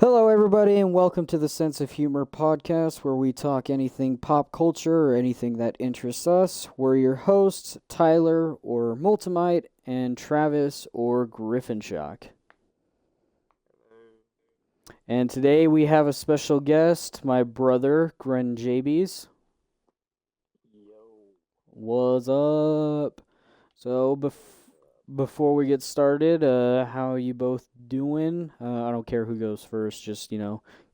Hello, everybody, and welcome to the Sense of Humor podcast, where we talk anything pop culture or anything that interests us. We're your hosts, Tyler or Multimite, and Travis or Griffin-Shock. And today we have a special guest, my brother, Gren Jabies. Yo. What's up? So, before we get started, how are you both doing? I don't care who goes first, just,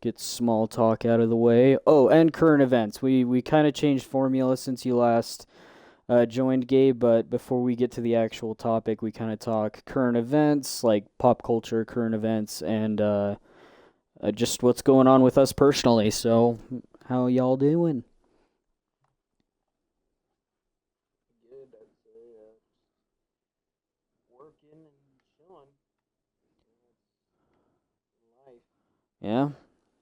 get small talk out of the way. Oh, and current events. We kind of changed formula since you last joined, Gabe, but before we get to the actual topic, we kind of talk current events, like pop culture, current events, and just what's going on with us personally. So, how y'all doing? Good, I'd say. Working and chilling. That's life. Yeah?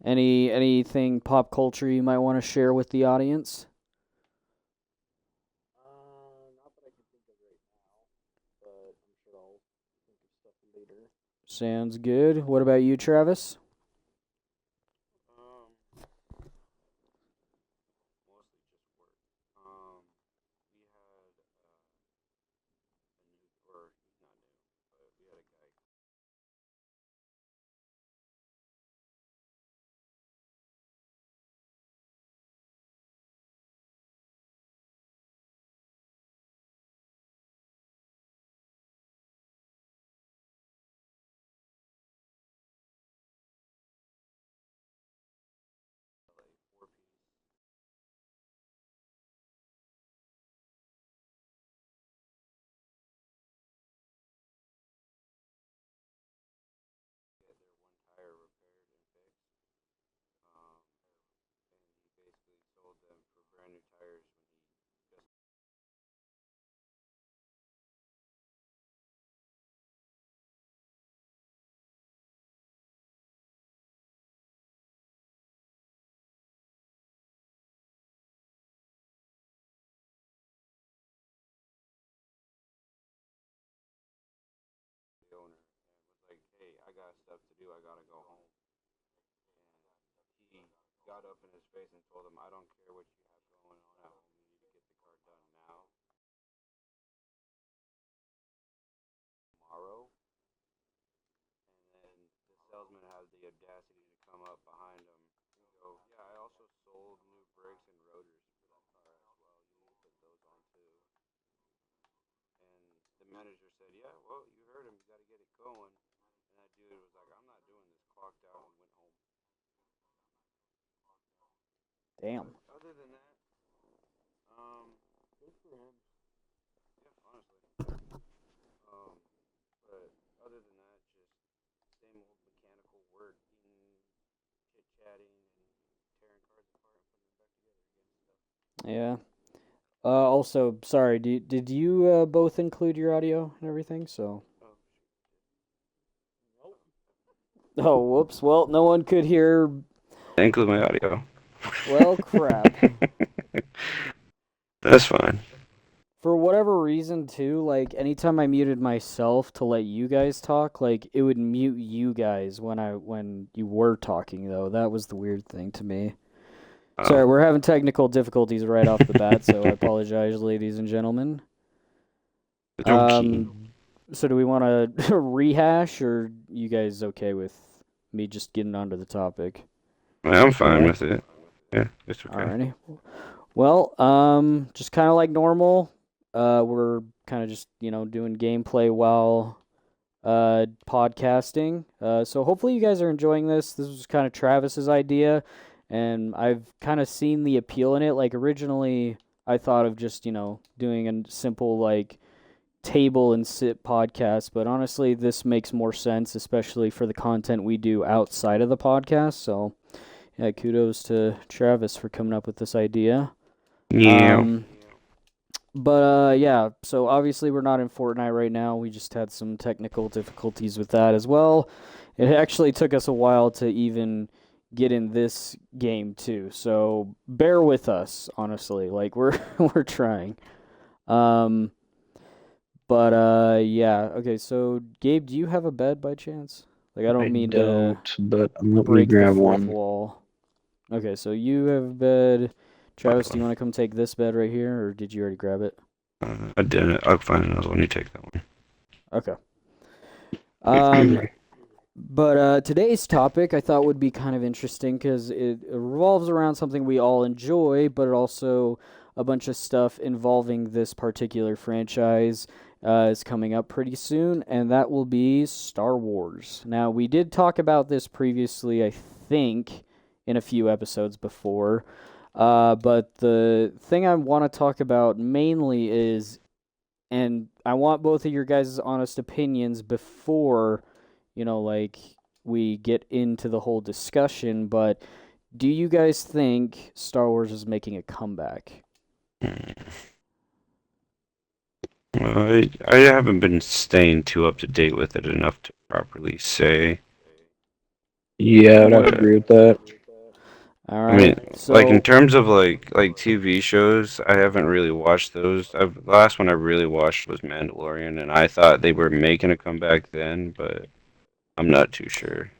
Anything pop culture you might want to share with the audience? Not that I can think of right now, but I'm sure I'll think of stuff later. Sounds good. What about you, Travis? Mostly just work. We had a new, or he's not new, but we had a guy. Like 4 piece. Get their one tire repaired and fixed. And he basically sold them for brand new tires when he just the owner and was like, "Hey, I got stuff to do. I gotta go home." And he got up in his face and told him, "I don't care what you have going on at home. You need to get the car done now, tomorrow." And then the salesman had the audacity to come up behind him and go, "Yeah, I also sold new brakes and rotors for that car as well. You need to put those on too." And the manager said, "Yeah, well, you heard him. You got to get it going." And that dude was like, "I'm not doing this." Clocked out and went home. Damn. But other than that, good for him. Yeah, honestly. Um, but other than that, just same old mechanical work, chit chatting, and tearing cars apart and putting them back together again stuff. Yeah. Also, sorry, did you both include your audio and everything? So. Oh shoot. Nope. Oh, whoops. Well, no one could hear. Include my audio. Well, crap. That's fine. For whatever reason, too, like, anytime I muted myself to let you guys talk, like, it would mute you guys when you were talking, though. That was the weird thing to me. Sorry, Oh. we're having technical difficulties right off the bat, so I apologize, ladies and gentlemen. Okay. So do we want to rehash, or you guys okay with me just getting onto the topic? I'm fine Yeah? with it. Yeah, it's okay. Alrighty. Well, just kind of like normal. We're kind of just, doing gameplay while podcasting. So hopefully you guys are enjoying this. This was kind of Travis's idea, and I've kind of seen the appeal in it. Like originally, I thought of just, doing a simple like table and sit podcast, but honestly, this makes more sense, especially for the content we do outside of the podcast. So, yeah, kudos to Travis for coming up with this idea. Yeah. But yeah, so obviously we're not in Fortnite right now. We just had some technical difficulties with that as well. It actually took us a while to even get in this game too. So bear with us, honestly. Like we're we're trying. Um but yeah, okay, so Gabe, do you have a bed by chance? Like I I don't mean to don't, but let me break the grab fourth one. wall. Okay, so you have a bed. Travis, do you One. want to come take this bed right here, or did you already grab it? I didn't. I'll find another one. You take that one. Okay. Um, but today's topic I thought would be kind of interesting because it revolves around something we all enjoy, but also a bunch of stuff involving this particular franchise is coming up pretty soon, and that will be Star Wars. Now, we did talk about this previously, I think, in a few episodes before, but the thing I want to talk about mainly is, and I want both of your guys' honest opinions before, like we get into the whole discussion, but do you guys think Star Wars is making a comeback? Well, I haven't been staying too up to date with it enough to properly say. Yeah, I'd have to But agree with that. All I mean, right. like in So, terms of like TV shows, I haven't really watched those. The last one I really watched was Mandalorian, and I thought they were making a comeback then, but I'm not too sure.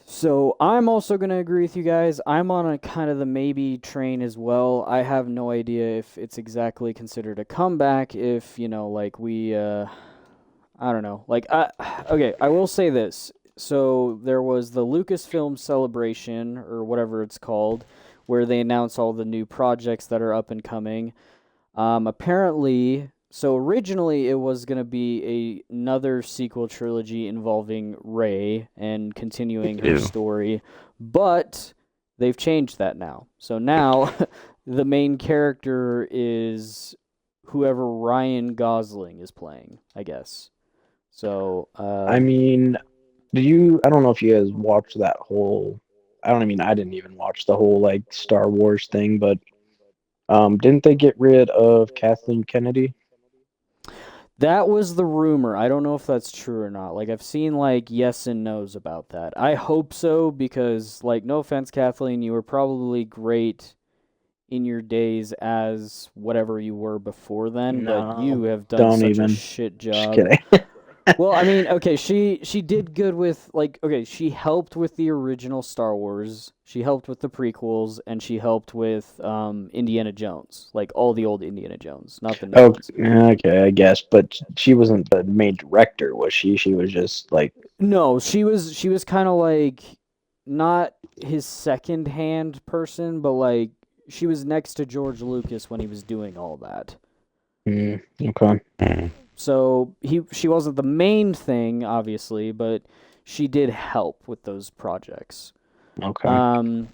so I'm also going to agree with you guys. I'm on a kind of the maybe train as well. I have no idea if it's exactly considered a comeback if, like I don't know. Okay, I will say this. So there was the Lucasfilm celebration or whatever it's called, where they announce all the new projects that are up and coming. Apparently, so originally it was going to be another sequel trilogy involving Rey and continuing her Ew. story, but they've changed that now. So now the main character is whoever Ryan Gosling is playing, I guess. So, I mean, I don't know if you guys watched that whole. I didn't even watch the whole like Star Wars thing, but didn't they get rid of Kathleen Kennedy? that was the rumor. I don't know if that's true or not. Like I've seen like yes and no's about that. I hope so because like no offense Kathleen, you were probably great in your days as whatever you were before then, but No, you have done don't such a even. shit Just job. kidding. Well, I mean, okay, she did good with like okay, she helped with the original Star Wars, she helped with the prequels, and she helped with Indiana Jones, like all the old Indiana Jones, not the new Oh, ones. okay, I guess, but she wasn't the main director, was she? She was just like, No, she was kind of like not his second hand person, but like she was next to George Lucas when he was doing all that. okay, Mm. So she wasn't the main thing, obviously, but she did help with those projects. okay. Um,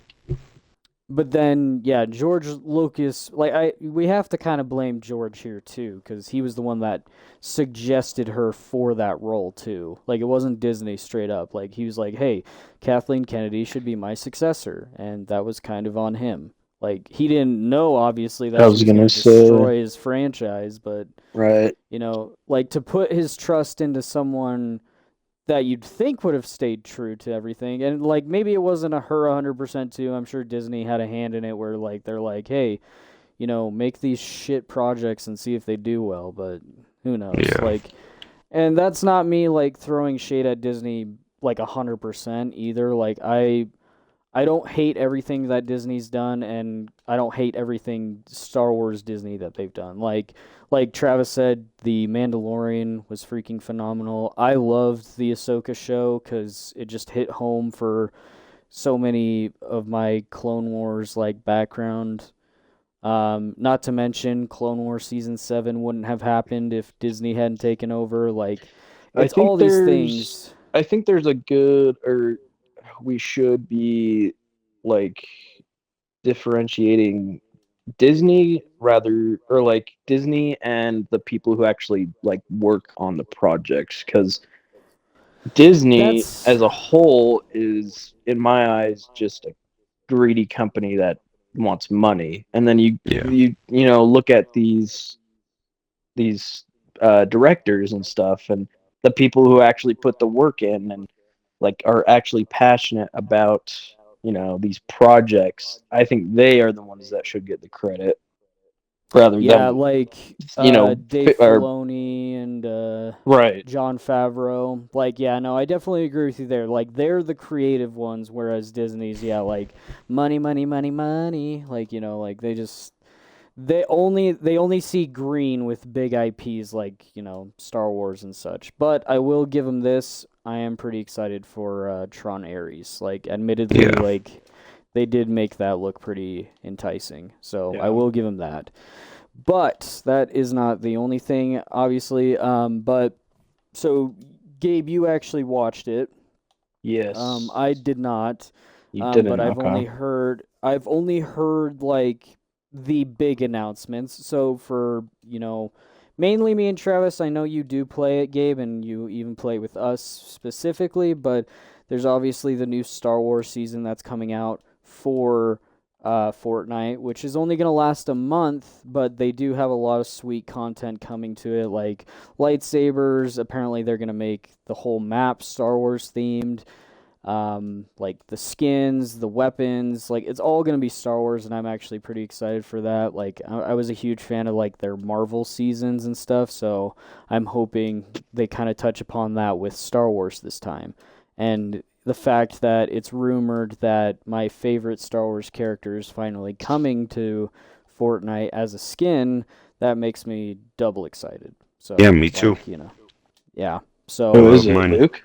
but then yeah, George Lucas, like we have to kind of blame George here too, because he was the one that suggested her for that role too. Like it wasn't Disney straight up. Like he was like, "Hey, Kathleen Kennedy should be my successor," and that was kind of on him. Like he didn't know obviously I that she was was gonna gonna say, destroy his franchise, but right. like to put his trust into someone that you'd think would have stayed true to everything. And like maybe it wasn't a her 100% too. I'm sure Disney had a hand in it where like they're like, "Hey, make these shit projects and see if they do well," but who knows? Yeah. Like and that's not me like throwing shade at Disney like 100% either. Like I don't hate everything that Disney's done, and I don't hate everything Star Wars Disney that they've done. Like Travis said, The Mandalorian was freaking phenomenal. I loved the Ahsoka show because it just hit home for so many of my Clone Wars like background. Not to mention Clone Wars season 7 wouldn't have happened if Disney hadn't taken over. Like I it's think all these there's, things. I think there's a good, or we should be like differentiating Disney rather, or like Disney and the people who actually like work on the projects, because Disney That's as a whole is, in my eyes, just a greedy company that wants money. And then Yeah. look at these directors and stuff, and the people who actually put the work in and like are actually passionate about these projects. I think they are the ones that should get the credit. rather Yeah, than like Dave or Filoni and right. Jon Favreau. Like, yeah, no, I definitely agree with you there. Like, they're the creative ones, whereas Disney's, yeah, like money, money, money, money. Like, like they only see green with big IPs like Star Wars and such. But I will give them this. I am pretty excited for Tron Ares. Like, admittedly, Yeah. like they did make that look pretty enticing. So I Yeah. will give them that. But that is not the only thing, obviously. But so Gabe, you actually watched it. Yes. I did not. You But didn't. I've only Okay. heard like the big announcements. So for, mainly me and Travis, I know you do play it, Gabe, and you even play with us specifically, but there's obviously the new Star Wars season that's coming out for Fortnite, which is only going to last a month, but they do have a lot of sweet content coming to it, like lightsabers. Apparently, they're going to make the whole map Star Wars themed, like the skins, the weapons, like it's all gonna be Star Wars, and I'm actually pretty excited for that. Like I was a huge fan of like their Marvel seasons and stuff, so I'm hoping they kind of touch upon that with Star Wars this time. And the fact that it's rumored that my favorite Star Wars character is finally coming to Fortnite as a skin, that makes me double excited. Yeah, So me too. like, yeah. I Who So is love it? mine. Luke?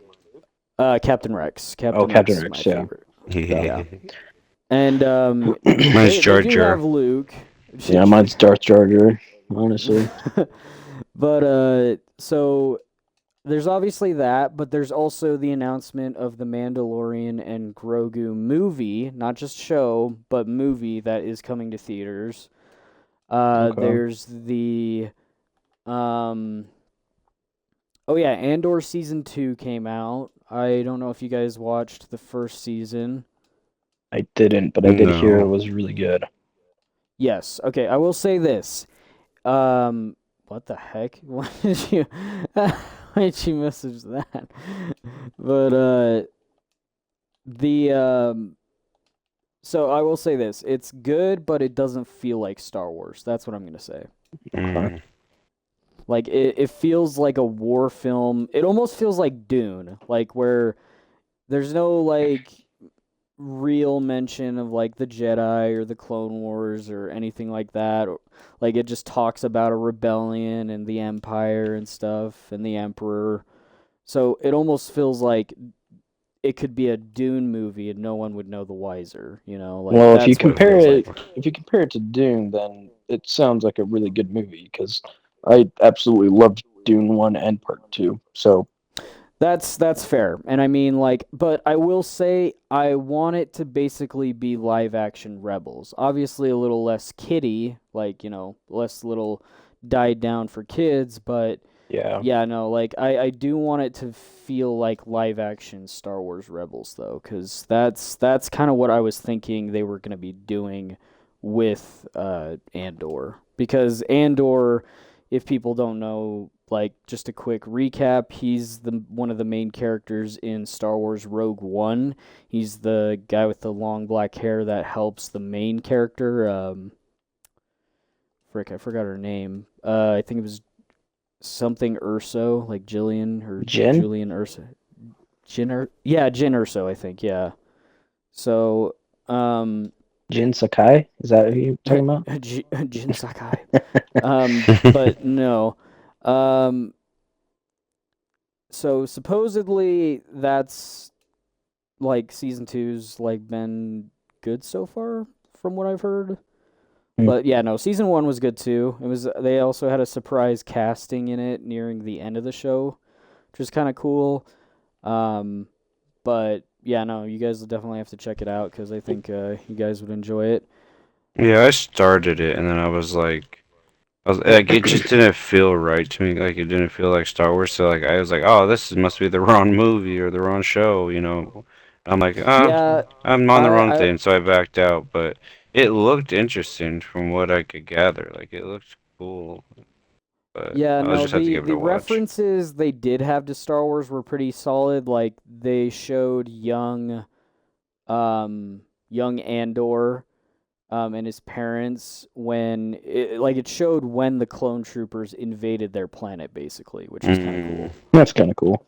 Captain Rex. Oh, Captain Captain Rex is Rex. my Yeah. favorite. Yeah. Yeah. And Mine's they Jar do have Jar. Luke. Yeah, mine's Darth Jar Jar. Honestly. But so there's obviously that, but there's also the announcement of the Mandalorian and Grogu movie, not just show, but movie that is coming to theaters. Okay. There's the um oh yeah, Andor season 2 came out. I don't know if you guys watched the first season. I didn't, but I did hear it No. was really good. Yes. Okay, I will say this. What the heck? Why did you why did you message that? But the so I will say this. It's good, but it doesn't feel like Star Wars. That's what I'm gonna say. Okay. Mm. Like it feels like a war film. It almost feels like Dune, like where there's no like real mention of like the Jedi or the Clone Wars or anything like that. Or, like it just talks about a rebellion and the Empire and stuff and the Emperor. So it almost feels like it could be a Dune movie and no one would know the wiser, Like Well, that's what it feels like. if you compare it to Dune, then it sounds like a really good movie because I absolutely loved Dune 1 and Part 2. So, That's fair. And I mean like but I will say I want it to basically be live action Rebels. Obviously a little less kiddie, like, less little died down for kids, but yeah. yeah, no, like I do want it to feel like live action Star Wars Rebels though, cuz that's kind of what I was thinking they were going to be doing with Andor. Because Andor, if people don't know, like just a quick recap, he's the one of the main characters in Star Wars Rogue One. He's the guy with the long black hair that helps the main character. Frick, I forgot her name. I think it was something Urso, like Jillian or Jin? Julian Urso. Yeah, Jin Urso, I think. Yeah. So, Jin Sakai? Is that who you're talking about? Jin Sakai. But no. Um, so supposedly that's like season two's like been good so far from what I've heard. Hmm. But yeah, no, season one was good too. It was they also had a surprise casting in it nearing the end of the show, which is kind of cool. Um, but yeah, no, you guys will definitely have to check it out because I think you guys would enjoy it. Yeah, I started it and then I was like it just didn't feel right to me. Like it didn't feel like Star Wars. So like I was like, oh, must be the wrong movie or the wrong show. I'm like, Yeah, I'm on the wrong I thing, so I backed out. But it looked interesting from what I could gather. Like it looked cool, but yeah, I'll no, just have to the give it the a watch. references they did have to Star Wars were pretty solid. Like they showed young Andor and his parents when it showed when the clone troopers invaded their planet basically, which was kind of Mm, cool. That's kind of cool.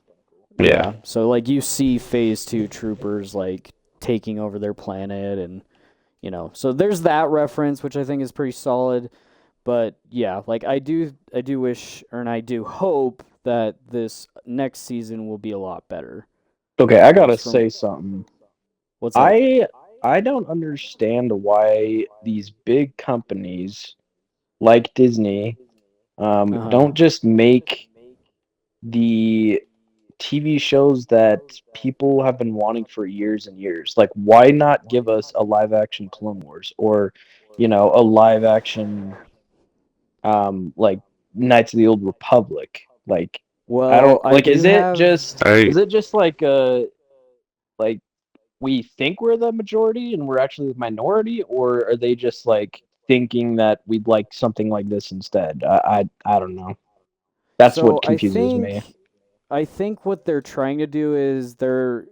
yeah. Yeah, so like you see Phase 2 troopers like taking over their planet and so there's that reference which I think is pretty solid. But yeah, like I do wish and I do hope that this next season will be a lot better. Okay, I gotta Cause from say something. what's up? I I don't understand why these big companies like Disney Uh-huh. don't just make the TV shows that people have been wanting for years and years. Like, why not give us a live action Clone Wars or, a live action like Knights of the Old Republic? Like, I Well, don't I like. do Is it have just I is it just like we think we're the majority and we're actually the minority, or are they just like thinking that we'd like something like this instead? I don't know. That's so what confuses me. I think what they're trying to do is their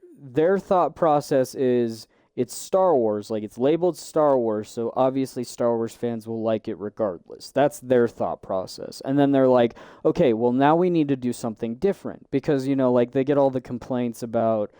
thought process is it's Star Wars, like it's labeled Star Wars, so obviously Star Wars fans will like it regardless. That's their thought process. And then they're like, okay, well now we need to do something different because like they get all the complaints about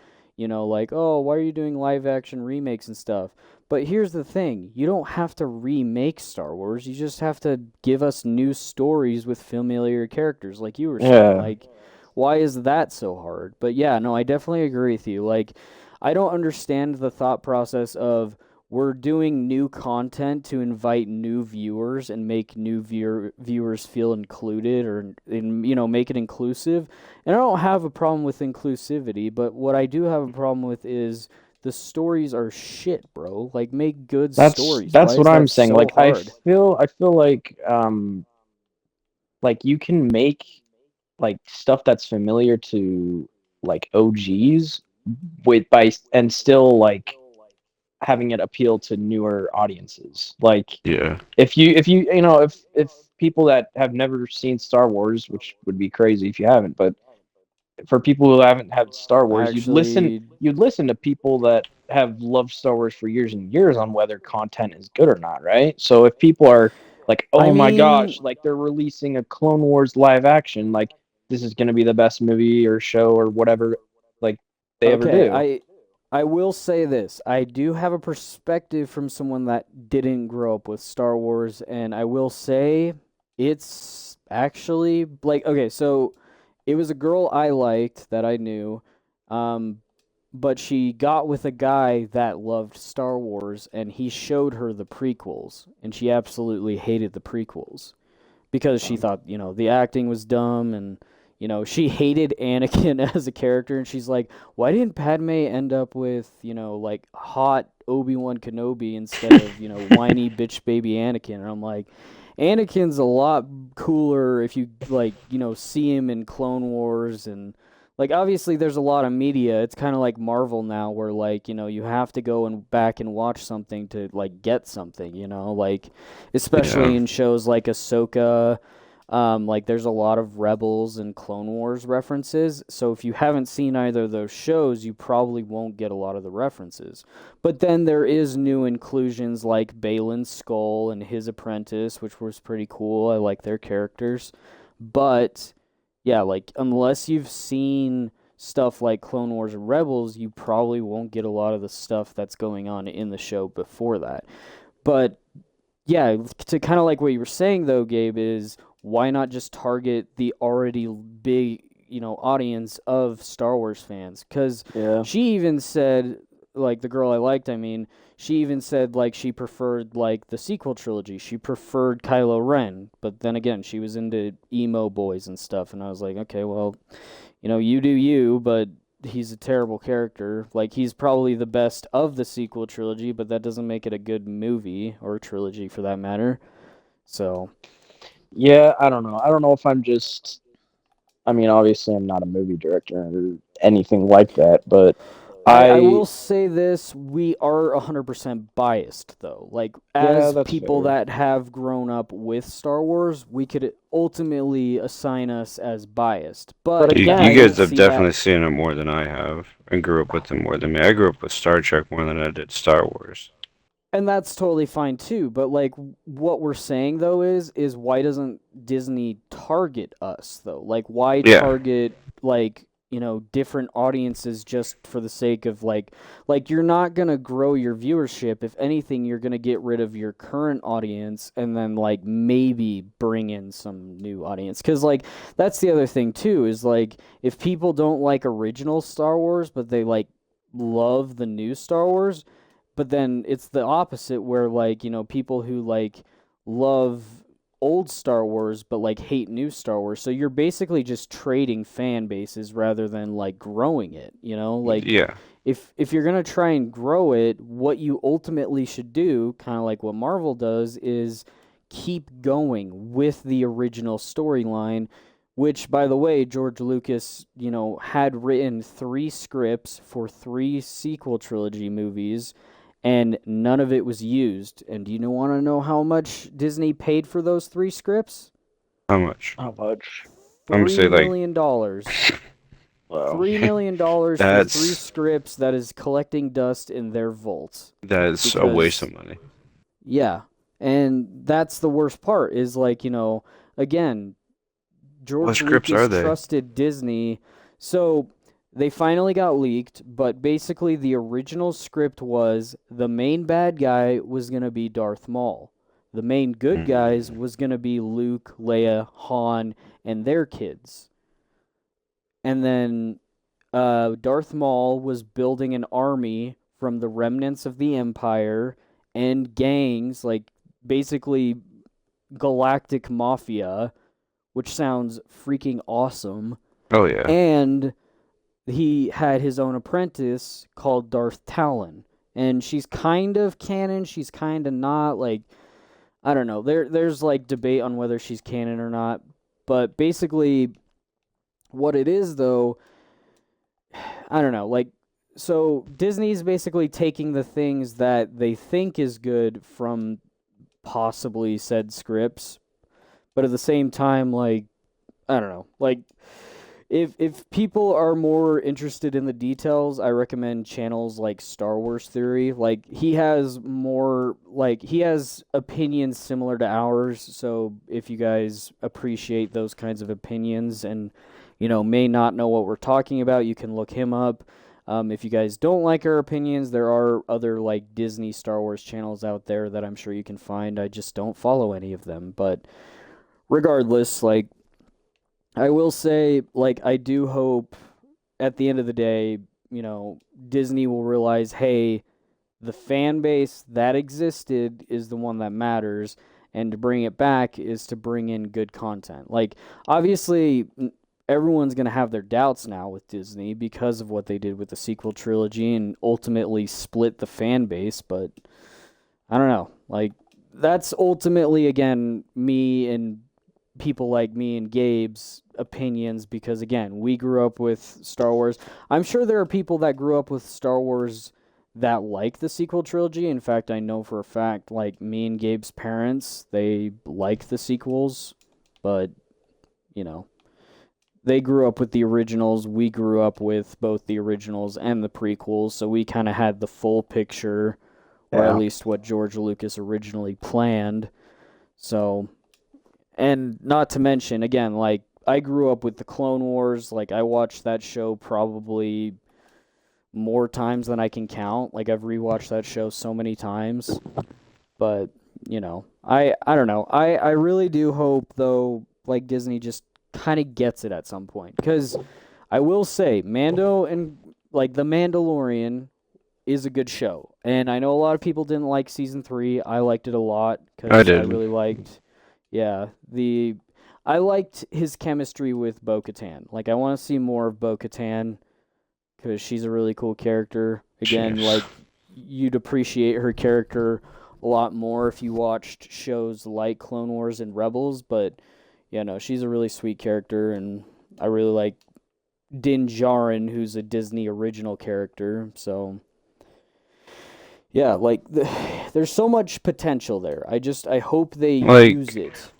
like, oh, why are you doing live action remakes and stuff? But here's the thing, you don't have to remake Star Wars. You just have to give us new stories with familiar characters like you were saying. Yeah, Like why is that so hard? But yeah, no, I definitely agree with you. Like, I don't understand the thought process of we're doing new content to invite new viewers and make new viewers feel included or make it inclusive. And I don't have a problem with inclusivity, but what I do have a problem with is the stories are shit, bro. Like make good stories. that's Why what is I'm that saying. so Like hard? I feel like you can make like stuff that's familiar to like OGs and still like having it appeal to newer audiences. Like yeah. if people that have never seen Star Wars, which would be crazy if you haven't, but for people who haven't had Star I Wars, actually you'd listen to people that have loved Star Wars for years and years on whether content is good or not, right? So if people are like, I "Oh my mean, gosh, like they're releasing a Clone Wars live action, like this is going to be the best movie or show or whatever like they ever okay, do." I will say this. I do have a perspective from someone that didn't grow up with Star Wars, and I will say it's actually like okay, so it was a girl I liked that I knew, um, but she got with a guy that loved Star Wars, and he showed her the prequels, and she absolutely hated the prequels because she Um, thought, the acting was dumb and she hated Anakin as a character and she's like, "Why didn't Padme end up with, like hot Obi-Wan Kenobi instead of, whiny bitch baby Anakin?" And I'm like, Anakin's a lot cooler if you like, see him in Clone Wars and like obviously there's a lot of media. It's kind of like Marvel now where like, you have to go and back and watch something to like get something, like especially Yeah. in shows like Ahsoka. Like there's a lot of Rebels and Clone Wars references. So if you haven't seen either of those shows, you probably won't get a lot of the references. But then there is new inclusions like Balin's Skull and his apprentice, which was pretty cool. I like their characters. But yeah, like unless you've seen stuff like Clone Wars and Rebels, you probably won't get a lot of the stuff that's going on in the show before that. But yeah, to kind of like what you were saying though, Gabe, is why not just target the already big, audience of Star Wars fans? Because yeah. she even said, like the girl I liked, I mean, she even said like she preferred like the sequel trilogy. She preferred Kylo Ren, but then again, she was into emo boys and stuff, and I was like, okay, well, you do you, but he's a terrible character. Like he's probably the best of the sequel trilogy, but that doesn't make it a good movie or trilogy for that matter. So, Yeah, I don't know. I don't know if I'm just I mean, obviously I'm not a movie director or anything like that, but I I will say this, we are 100% biased though. Like yeah, as that's people fair. that have grown up with Star Wars, we could ultimately assign us as biased. But But yeah, You I guys don't again, have see that. definitely seen it more than I have and grew up with it more than me. I grew up with Star Trek more than I did Star Wars. And that's totally fine too, but like what we're saying though is why doesn't Disney target us though? Like why Yeah. target like, different audiences just for the sake of like you're not going to grow your viewership. If anything, you're going to get rid of your current audience and then like maybe bring in some new audience. Cuz like that's the other thing too is like if people don't like original Star Wars but they like love the new Star Wars, but then it's the opposite where like, people who like love old Star Wars but like hate new Star Wars. So you're basically just trading fan bases rather than like growing it, Like Yeah. if you're going to try and grow it, what you ultimately should do, kind of like what Marvel does, is keep going with the original storyline, which, by the way, George Lucas, had written 3 scripts for 3 sequel trilogy movies, and none of it was used. And do you want to know how much Disney paid for those 3 scripts? How much? How much? I'm gonna say like $3 million. Wow. $3 million for 3 that's scripts that is collecting dust in their vault. that's a waste Because, of money. yeah. And that's the worst part is like, again, What George scripts are Lucas they? trusted Disney. So they finally got leaked, but basically the original script was the main bad guy was going to be Darth Maul. The main good guys Mm. was going to be Luke, Leia, Han, and their kids. And then Darth Maul was building an army from the remnants of the Empire and gangs, like basically galactic mafia, which sounds freaking awesome. Oh yeah. And he had his own apprentice called Darth Talon. And she's kind of canon, she's kind of not. Like, I don't know. There's like debate on whether she's canon or not. But basically, what it is though, I don't know. Like, so Disney's basically taking the things that they think is good from possibly said scripts, but at the same time, like, I don't know. Like, if people are more interested in the details, I recommend channels like Star Wars Theory. Like he has opinions similar to ours, so if you guys appreciate those kinds of opinions and may not know what we're talking about, you can look him up. If you guys don't like our opinions, there are other like Disney Star Wars channels out there that I'm sure you can find. I just don't follow any of them, but regardless, like I will say, like, I do hope at the end of the day, Disney will realize, hey, the fan base that existed is the one that matters, and to bring it back is to bring in good content. Like, obviously, everyone's going to have their doubts now with Disney because of what they did with the sequel trilogy and ultimately split the fan base, but I don't know. Like, that's ultimately, again, me and people like me and Gabe's opinions because again, we grew up with Star Wars. I'm sure there are people that grew up with Star Wars that like the sequel trilogy. In fact, I know for a fact like me and Gabe's parents, they like the sequels, but you know, they grew up with the originals. We grew up with both the originals and the prequels, so we kind of had the full picture or at Yeah. least what George Lucas originally planned. So, and not to mention, again, like, I grew up with the Clone Wars. Like, I watched that show probably more times than I can count. Like, I've rewatched that show so many times. But, I don't know. I really do hope, though, like, Disney just kind of gets it at some point. Because I will say, Mando and, like, The Mandalorian is a good show. And I know a lot of people didn't like season 3. I liked it a lot I because I did. really liked, yeah, I liked his chemistry with Bo-Katan. Like, I want to see more of Bo-Katan because she's a really cool character. Again, Jeez. like, you'd appreciate her character a lot more if you watched shows like Clone Wars and Rebels. But, yeah, no, she's a really sweet character, and I really like Din Djarin, who's a Disney original character. So, yeah, like, there's so much potential there. I hope they Like use it.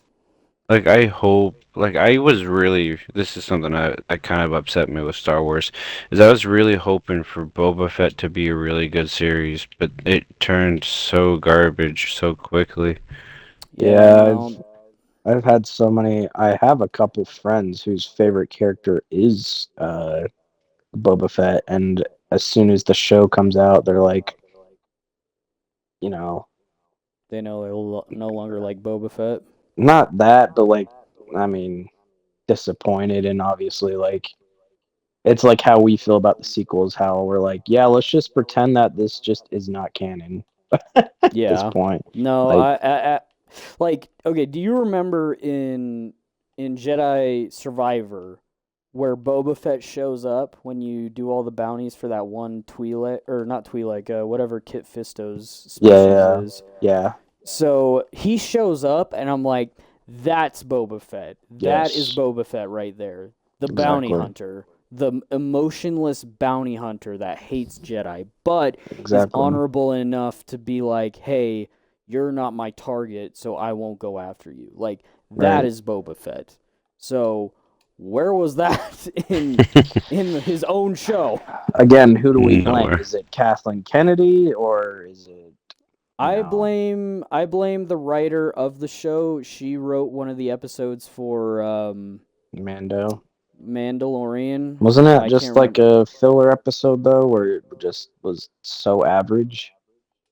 Like I hope, like I was really, this is something that kind of upset me with Star Wars, is I was really hoping for Boba Fett to be a really good series, but it turned so garbage so quickly. Yeah, Yeah, no, I've had so many. I have a couple friends whose favorite character is Boba Fett, and as soon as the show comes out, they're like, you know, they know they'll no longer like Boba Fett. not that, but like, I mean, disappointed, and obviously, like, it's like how we feel about the sequels. How we're like, yeah, let's just pretend that this just is not canon at this Yeah. point. No, Like, like okay, do you remember in Jedi Survivor where Boba Fett shows up when you do all the bounties for that one Twi'lek or not Twi'lek, whatever Kit Fisto's yeah, species yeah, is. yeah, So he shows up and I'm like, that's Boba Fett. That is yes, Boba Fett right there. The bounty exactly, hunter. The emotionless bounty hunter that hates Jedi, but is exactly, honorable enough to be like, hey, you're not my target, so I won't go after you. Like, that right. is Boba Fett. So, where was that in his own show? Again, who do we blame? Nowhere. Is it Kathleen Kennedy or is it, you know, I blame the writer of the show. She wrote one of the episodes for Mando? Mandalorian. Wasn't it I just can't like remember. a filler episode though, where it just was so average?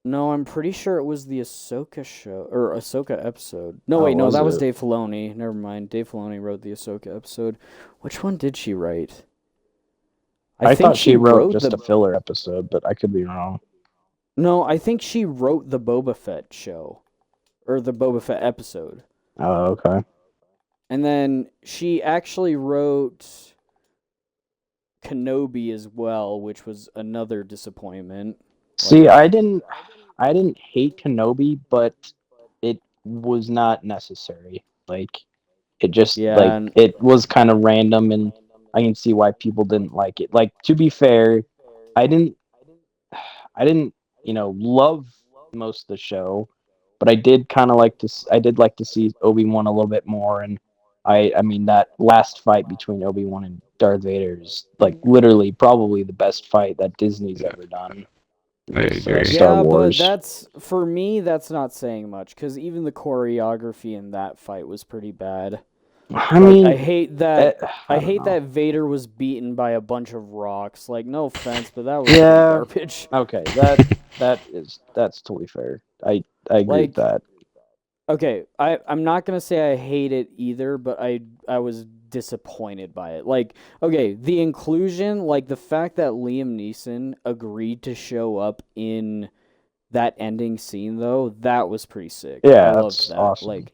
No, I'm pretty sure it was the Ahsoka show or Ahsoka episode. No, Oh, wait, no, was that was it? Dave Filoni. Never mind. Dave Filoni wrote the Ahsoka episode. Which one did she write? I I think thought she she wrote wrote just the a filler episode, but I could be wrong. No, I think she wrote the Boba Fett show or the Boba Fett episode. Oh, okay. And then she actually wrote Kenobi as well, which was another disappointment. See, Like, I didn't hate Kenobi, but it was not necessary. Like, it just yeah, like and it was kind of random, and I can see why people didn't like it. Like, to be fair, I didn't I didn't, love most of the show, but I did kind of like to. I did like to see Obi-Wan a little bit more, and I mean that last fight between Obi-Wan and Darth Vader is like literally probably the best fight that Disney's Yeah, ever done I with agree. Star yeah, but Wars. that's for me. That's not saying much because even the choreography in that fight was pretty bad. I Like, mean, eh, I I don't hate know. that Vader was beaten by a bunch of rocks. Like, no offense, but that was pretty Yeah, garbage. okay, that's totally fair. I agree with Like, that. okay, I'm not gonna say I hate it either, but I was disappointed by it. Like, okay, the inclusion, like the fact that Liam Neeson agreed to show up in that ending scene though, that was pretty sick. I Yeah, loved that's that. awesome. Like,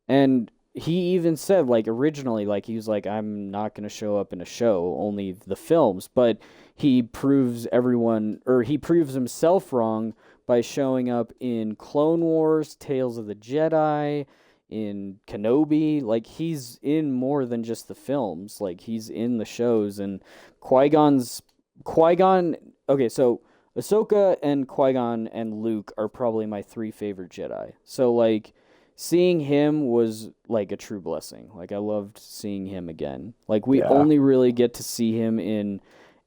and he even said like originally like he was like I'm not going to show up in a show, only the films, but he proves everyone or he proves himself wrong by showing up in Clone Wars, Tales of the Jedi, in Kenobi. Like he's in more than just the films. Like he's in the shows and Qui-Gon's Qui-Gon okay, so Ahsoka and Qui-Gon and Luke are probably my three favorite Jedi. So like seeing him was like a true blessing. Like I loved seeing him again. Like we Yeah, only really get to see him in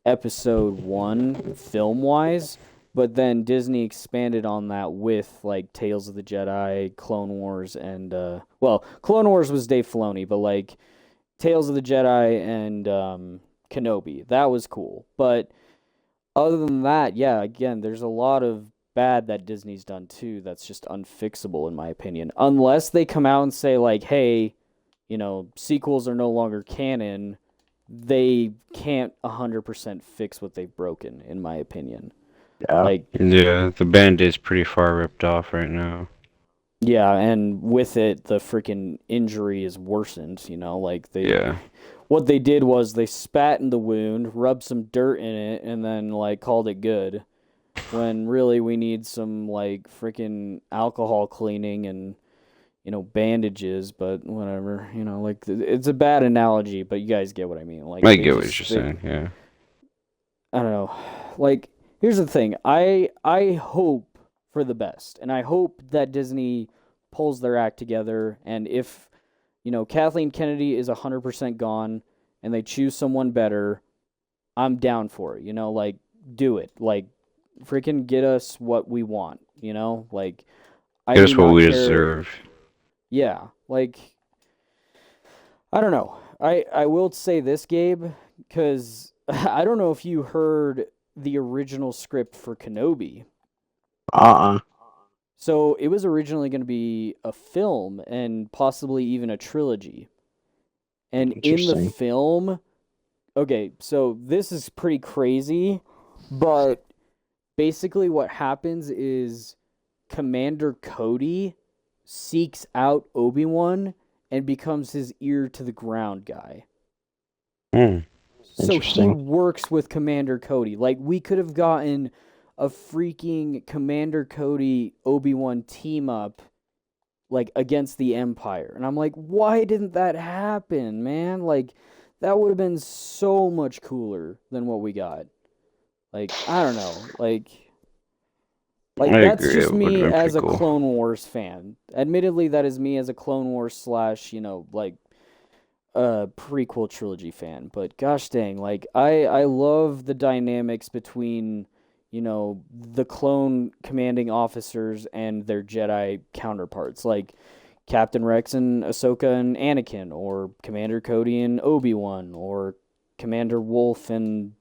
episode 1 film wise, but then Disney expanded on that with like Tales of the Jedi, Clone Wars and well, Clone Wars was Dave Filoni, but like Tales of the Jedi and Kenobi. That was cool. But other than that, yeah, again, there's a lot of bad that Disney's done too that's just unfixable in my opinion. Unless they come out and say like, "Hey, sequels are no longer canon." They can't 100% fix what they've broken in my opinion. yeah, Like, Yeah, the band-aid's pretty far ripped off right now. yeah, and with it the freaking injury is worsened, like Yeah. what they did was they spat in the wound, rubbed some dirt in it and then like called it good. When really we need some like freaking alcohol cleaning and bandages, but whatever, like it's a bad analogy, but you guys get what I mean. Like I they get what you're just they saying, yeah. I don't know. Like here's the thing. I hope for the best and I hope that Disney pulls their act together and if Kathleen Kennedy is 100% gone and they choose someone better, I'm down for it. Like, do it. Like, freaking get us what we want. Like, I Get do us what not we care. deserve. Yeah, like, I don't know. I will say this, Gabe, because I don't know if you heard the original script for Kenobi. Uh-uh. So it was originally going to be a film and possibly even a trilogy. And in the Interesting. film, okay, so this is pretty crazy, but basically what happens is Commander Cody seeks out Obi-Wan and becomes his ear to the ground guy. Hmm. So he Interesting. works with Commander Cody. Like, we could have gotten a freaking Commander Cody Obi-Wan team up, like, against the Empire. And I'm like, why didn't that happen, man? Like, that would have been so much cooler than what we got. Like, I don't know. Like I that's agree. just It would have me been pretty as a cool. Clone Wars fan. Admittedly, that is me as a Clone Wars slash, like prequel trilogy fan. But gosh dang, like I love the dynamics between, the clone commanding officers and their Jedi counterparts. Like Captain Rex and Ahsoka and Anakin, or Commander Cody and Obi-Wan, or Commander Wolf and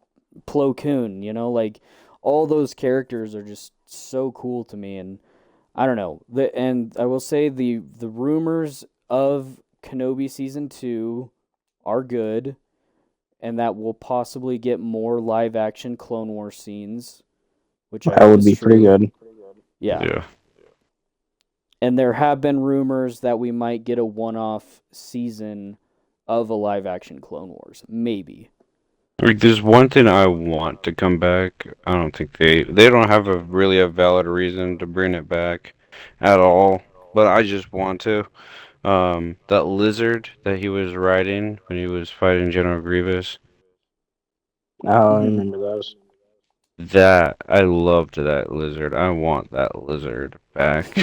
Plo Koon, like all those characters are just so cool to me. And I don't know. And I will say the rumors of Kenobi season 2 are good, and that will possibly get more live action Clone Wars scenes, which I That hope would is be pretty true. good. Yeah. Yeah. And there have been rumors that we might get a one-off season of a live action Clone Wars. Maybe. Like, there's one thing I want to come back. I don't think they don't have a valid reason to bring it back at all. But I just want to. That lizard that he was riding when he was fighting General Grievous. Oh, I Mhm. remember those. That I loved that lizard. I want that lizard back.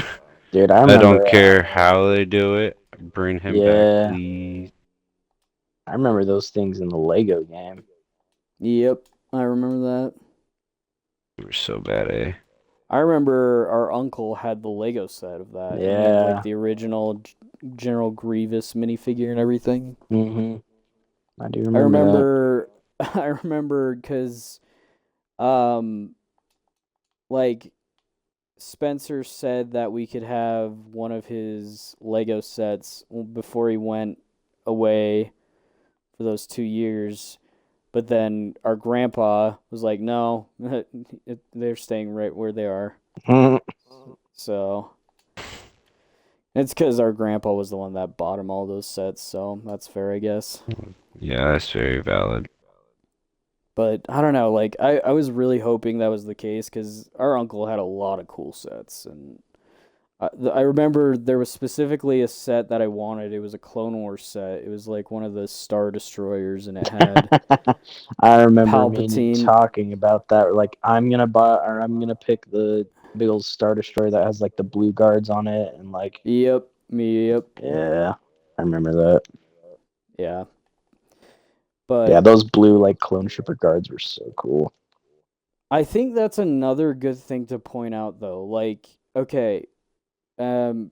Dude, I I don't remember. care how they do it. Bring him back, Yeah, please. I remember those things in the Lego game. Yep, I remember that. They were so bad, eh? I remember our uncle had the Lego set of that, and he had like Yeah. the original General Grievous minifigure and everything. Mhm. I do I remember that. remember, I remember because, um, like Spencer said that we could have one of his Lego sets before he went away for those 2 years. But then our grandpa was like, no, they're staying right where they are. So it's because our grandpa was the one that bought him all those sets. So that's fair, I guess. Yeah, that's very valid. But I don't know. Like, I was really hoping that was the case because our uncle had a lot of cool sets. And I remember there was specifically a set that I wanted. It was a Clone Wars set. It was like one of the Star Destroyers, and it had I remember me and you Palpatine. talking about that. Like, I'm gonna buy, or I'm gonna pick the big old Star Destroyer that has like the blue guards on it, and like, Yep, me, yep, yeah, I remember that. yeah. Yeah, But those blue like clone trooper guards were so cool. I think that's another good thing to point out, though. Like, okay, um,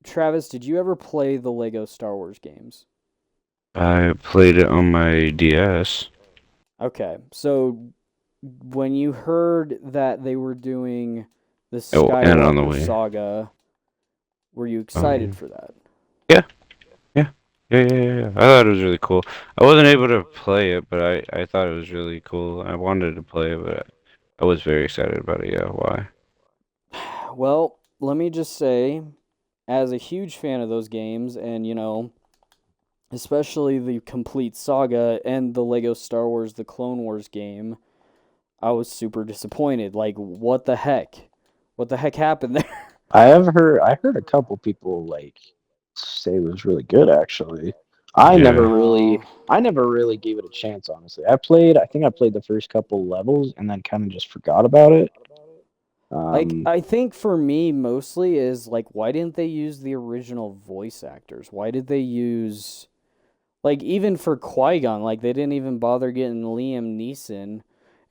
Travis, did you ever play the Lego Star Wars games? I played it on my DS. Okay, so when you heard that they were doing the Oh, and on the Skywalker way. saga, were you excited Um, for that? yeah, yeah, yeah. I thought it was really cool. I wasn't able to play it, but I thought it was really cool. I wanted to play it, but I was very excited about it. Yeah, why? Well, let me just say, as a huge fan of those games, and especially the complete saga and the Lego Star Wars The Clone Wars game, I was super disappointed. Like, what the heck? What the heck happened there? I heard a couple people like say it was really good actually. Yeah. No. I never really gave it a chance honestly. I think I played the first couple levels and then kind of just forgot about it. Like, Um, I think for me, mostly is like, why didn't they use the original voice actors? Why did they use, like, even for Qui-Gon, like, they didn't even bother getting Liam Neeson,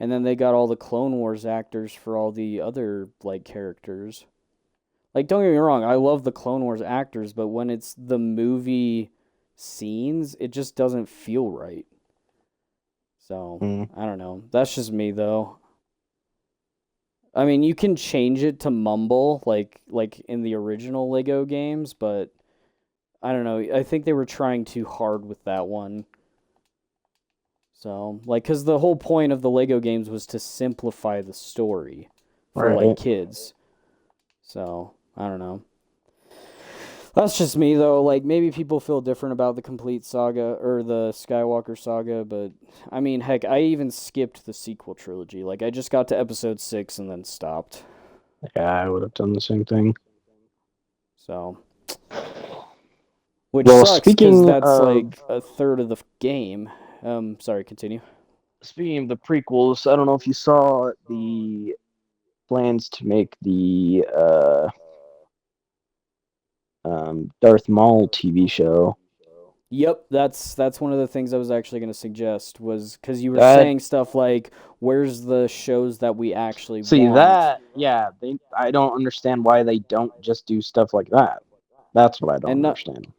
and then they got all the Clone Wars actors for all the other, like, characters. Like, don't get me wrong, I love the Clone Wars actors, but when it's the movie scenes, it just doesn't feel right. So, mm, I don't know. That's just me, though. I mean, you can change it to mumble like in the original Lego games, but I don't know. I think they were trying too hard with that one. So, like, cuz the whole point of the Lego games was to simplify the story for like right. kids. So, I don't know. That's just me though. Like maybe people feel different about the complete saga or the Skywalker saga, but I mean, heck, I even skipped the sequel trilogy. Like I just got to episode 6 and then stopped. Yeah, I would have done the same thing. So, which Well, sucks because that's like a third of the game. Sorry, continue. speaking of the prequels, I don't know if you saw the plans to make the Darth Maul TV show. Yep, that's one of the things I was actually going to suggest was because you were That saying stuff like, "Where's the shows that we actually see want?" that yeah, they I don't understand why they don't just do stuff like that. That's what I don't And not, understand.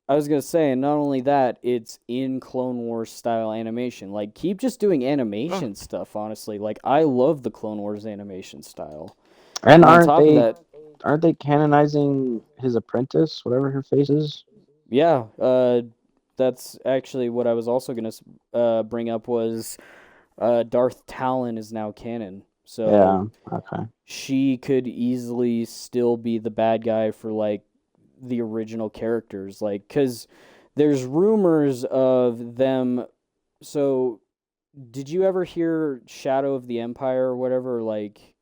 I was gonna say, and not only that, it's in Clone Wars style animation. Like, keep just doing animation stuff. Honestly, like I love the Clone Wars animation style. And And on top of that, aren't they canonizing his apprentice, whatever her face is? yeah, that's actually what I was also gonna bring up was Darth Talon is now canon, so Yeah, okay. she could easily still be the bad guy for like the original characters, like because there's rumors of them. So did you ever hear Shadow of the Empire or whatever, like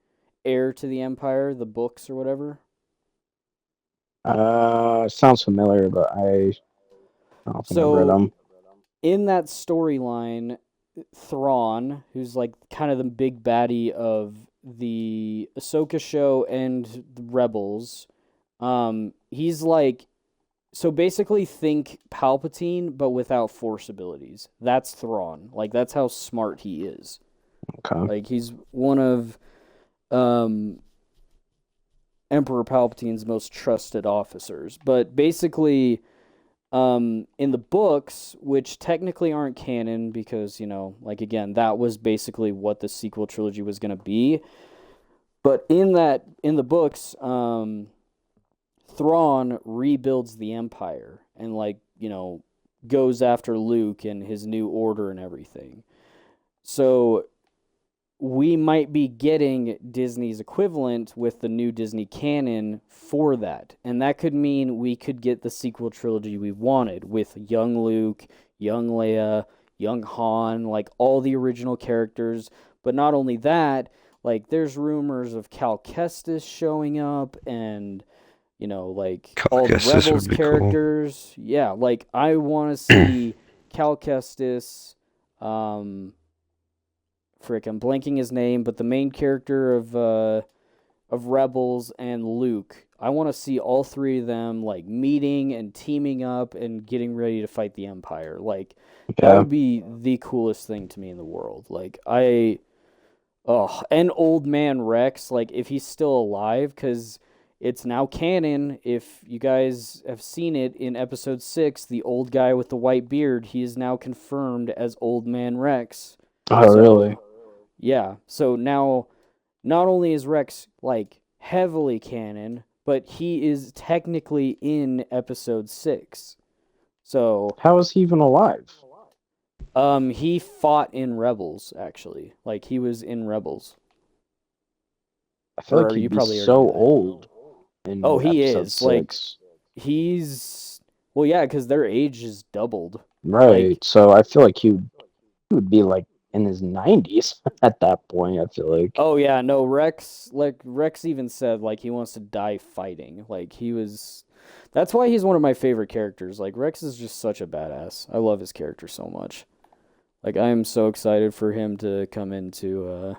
Heir to the Empire, the books or whatever? Sounds familiar, but I don't think I've read So them. in that storyline, Thrawn, who's like kind of the big baddie of the Ahsoka show and the Rebels, he's like so basically think Palpatine but without Force abilities. That's Thrawn. Like that's how smart he is. Okay. Like he's one of um Emperor Palpatine's most trusted officers. But basically, in the books, which technically aren't canon because, you know, like again, that was basically what the sequel trilogy was going to be. But in the books, Thrawn rebuilds the Empire and, like, you know, goes after Luke and his new order and everything. So we might be getting Disney's equivalent with the new Disney canon for that. And that could mean we could get the sequel trilogy we wanted with young Luke, young Leia, young Han, like all the original characters. But not only that, like there's rumors of Cal Kestis showing up and you know, like I all the guess this Rebels would be cool. characters. Yeah, like I want to see Cal Kestis, frick, I'm blanking his name, but the main character of Rebels and Luke. I want to see all three of them like meeting and teaming up and getting ready to fight the Empire. Like that Yeah. would be the coolest thing to me in the world. Like and Old Man Rex, like if he's still alive, because it's now canon. If you guys have seen it in episode 6, the old guy with the white beard, he is now confirmed as Old Man Rex. Oh, really? So yeah, so now not only is Rex like heavily canon, but he is technically in episode 6. So How is he even alive? he fought in Rebels actually. Like he was in Rebels. I feel like Or he'd you be probably already so knew that. old Oh, in he episode is. Like six. he's well yeah, cuz their age is doubled. Right. Like So I feel like he would be like in his 90s at that point, I feel like. oh yeah, no Rex like Rex even said like he wants to die fighting. Like he was that's why he's one of my favorite characters. Like Rex is just such a badass. I love his character so much. Like I am so excited for him to come into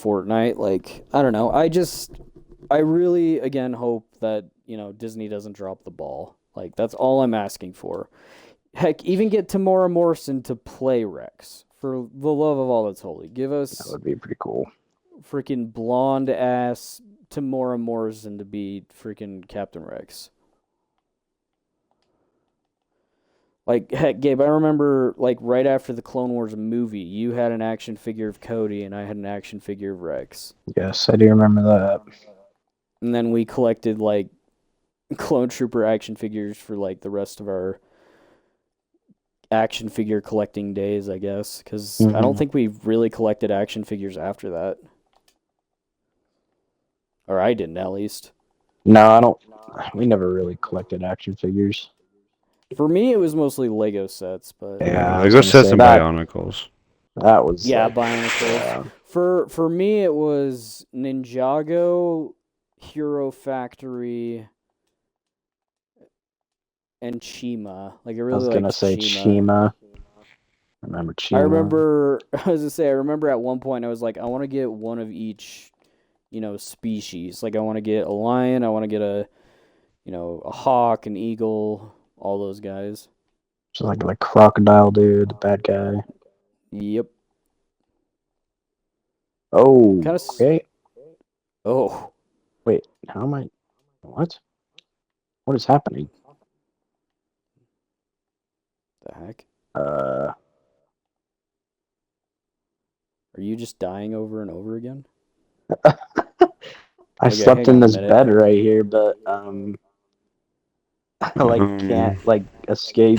Fortnite. Like, I don't know. I really again hope that, Disney doesn't drop the ball. Like, that's all I'm asking for. Heck, even get Tamora Morrison to play Rex. For the love of all that's holy. Give That us would be pretty cool. freaking blonde ass Tamora Morrison to be freaking Captain Rex. Like, heck, Gabe, I remember, like, right after the Clone Wars movie, you had an action figure of Cody, and I had an action figure of Rex. Yes, I do remember that. And then we collected, like, Clone Trooper action figures for, like, the rest of our action figure collecting days, I guess. Because I don't think we really collected action figures after that. Or I didn't, at least. No, I don't. We never really collected action figures. For me, it was mostly Lego sets, but Yeah, I was Lego gonna sets say and that. Bionicles. That was yeah, like, Bionicles. For me, it was Ninjago, Hero Factory, and Chima. Like, I I really was gonna liked say Chima. Chima. I remember I Chima. remember, I was gonna say, I remember at one point I was like, I want to get one of each, species. Like, I want to get a lion, I want to get a hawk, an eagle, all those guys. So like crocodile dude, the bad guy. Yep. Oh, Kind of. okay. Oh, Wait, how am I? What? What is happening? the heck? Uh, Are you just dying over and over again? I Okay, slept hang in on a this minute. bed right here, but I like can't like escape.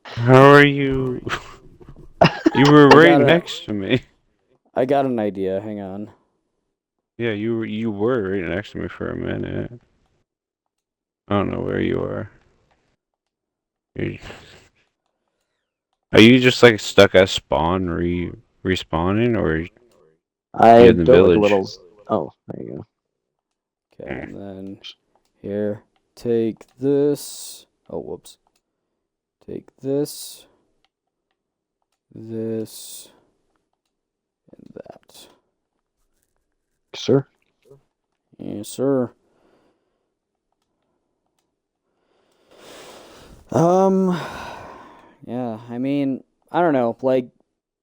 How are you? You were I right got a, next to me. I got an idea. Hang on. Yeah, you were right next to me for a minute. I don't know where you are. You- Are you just like stuck at spawn respawning, or you I in the built like a village? little. Oh, there you go. Okay, and then here, take this. Oh, whoops. Take this, this, and that. Sure. Yes, sir. Um, yeah. I mean, I don't know. Like,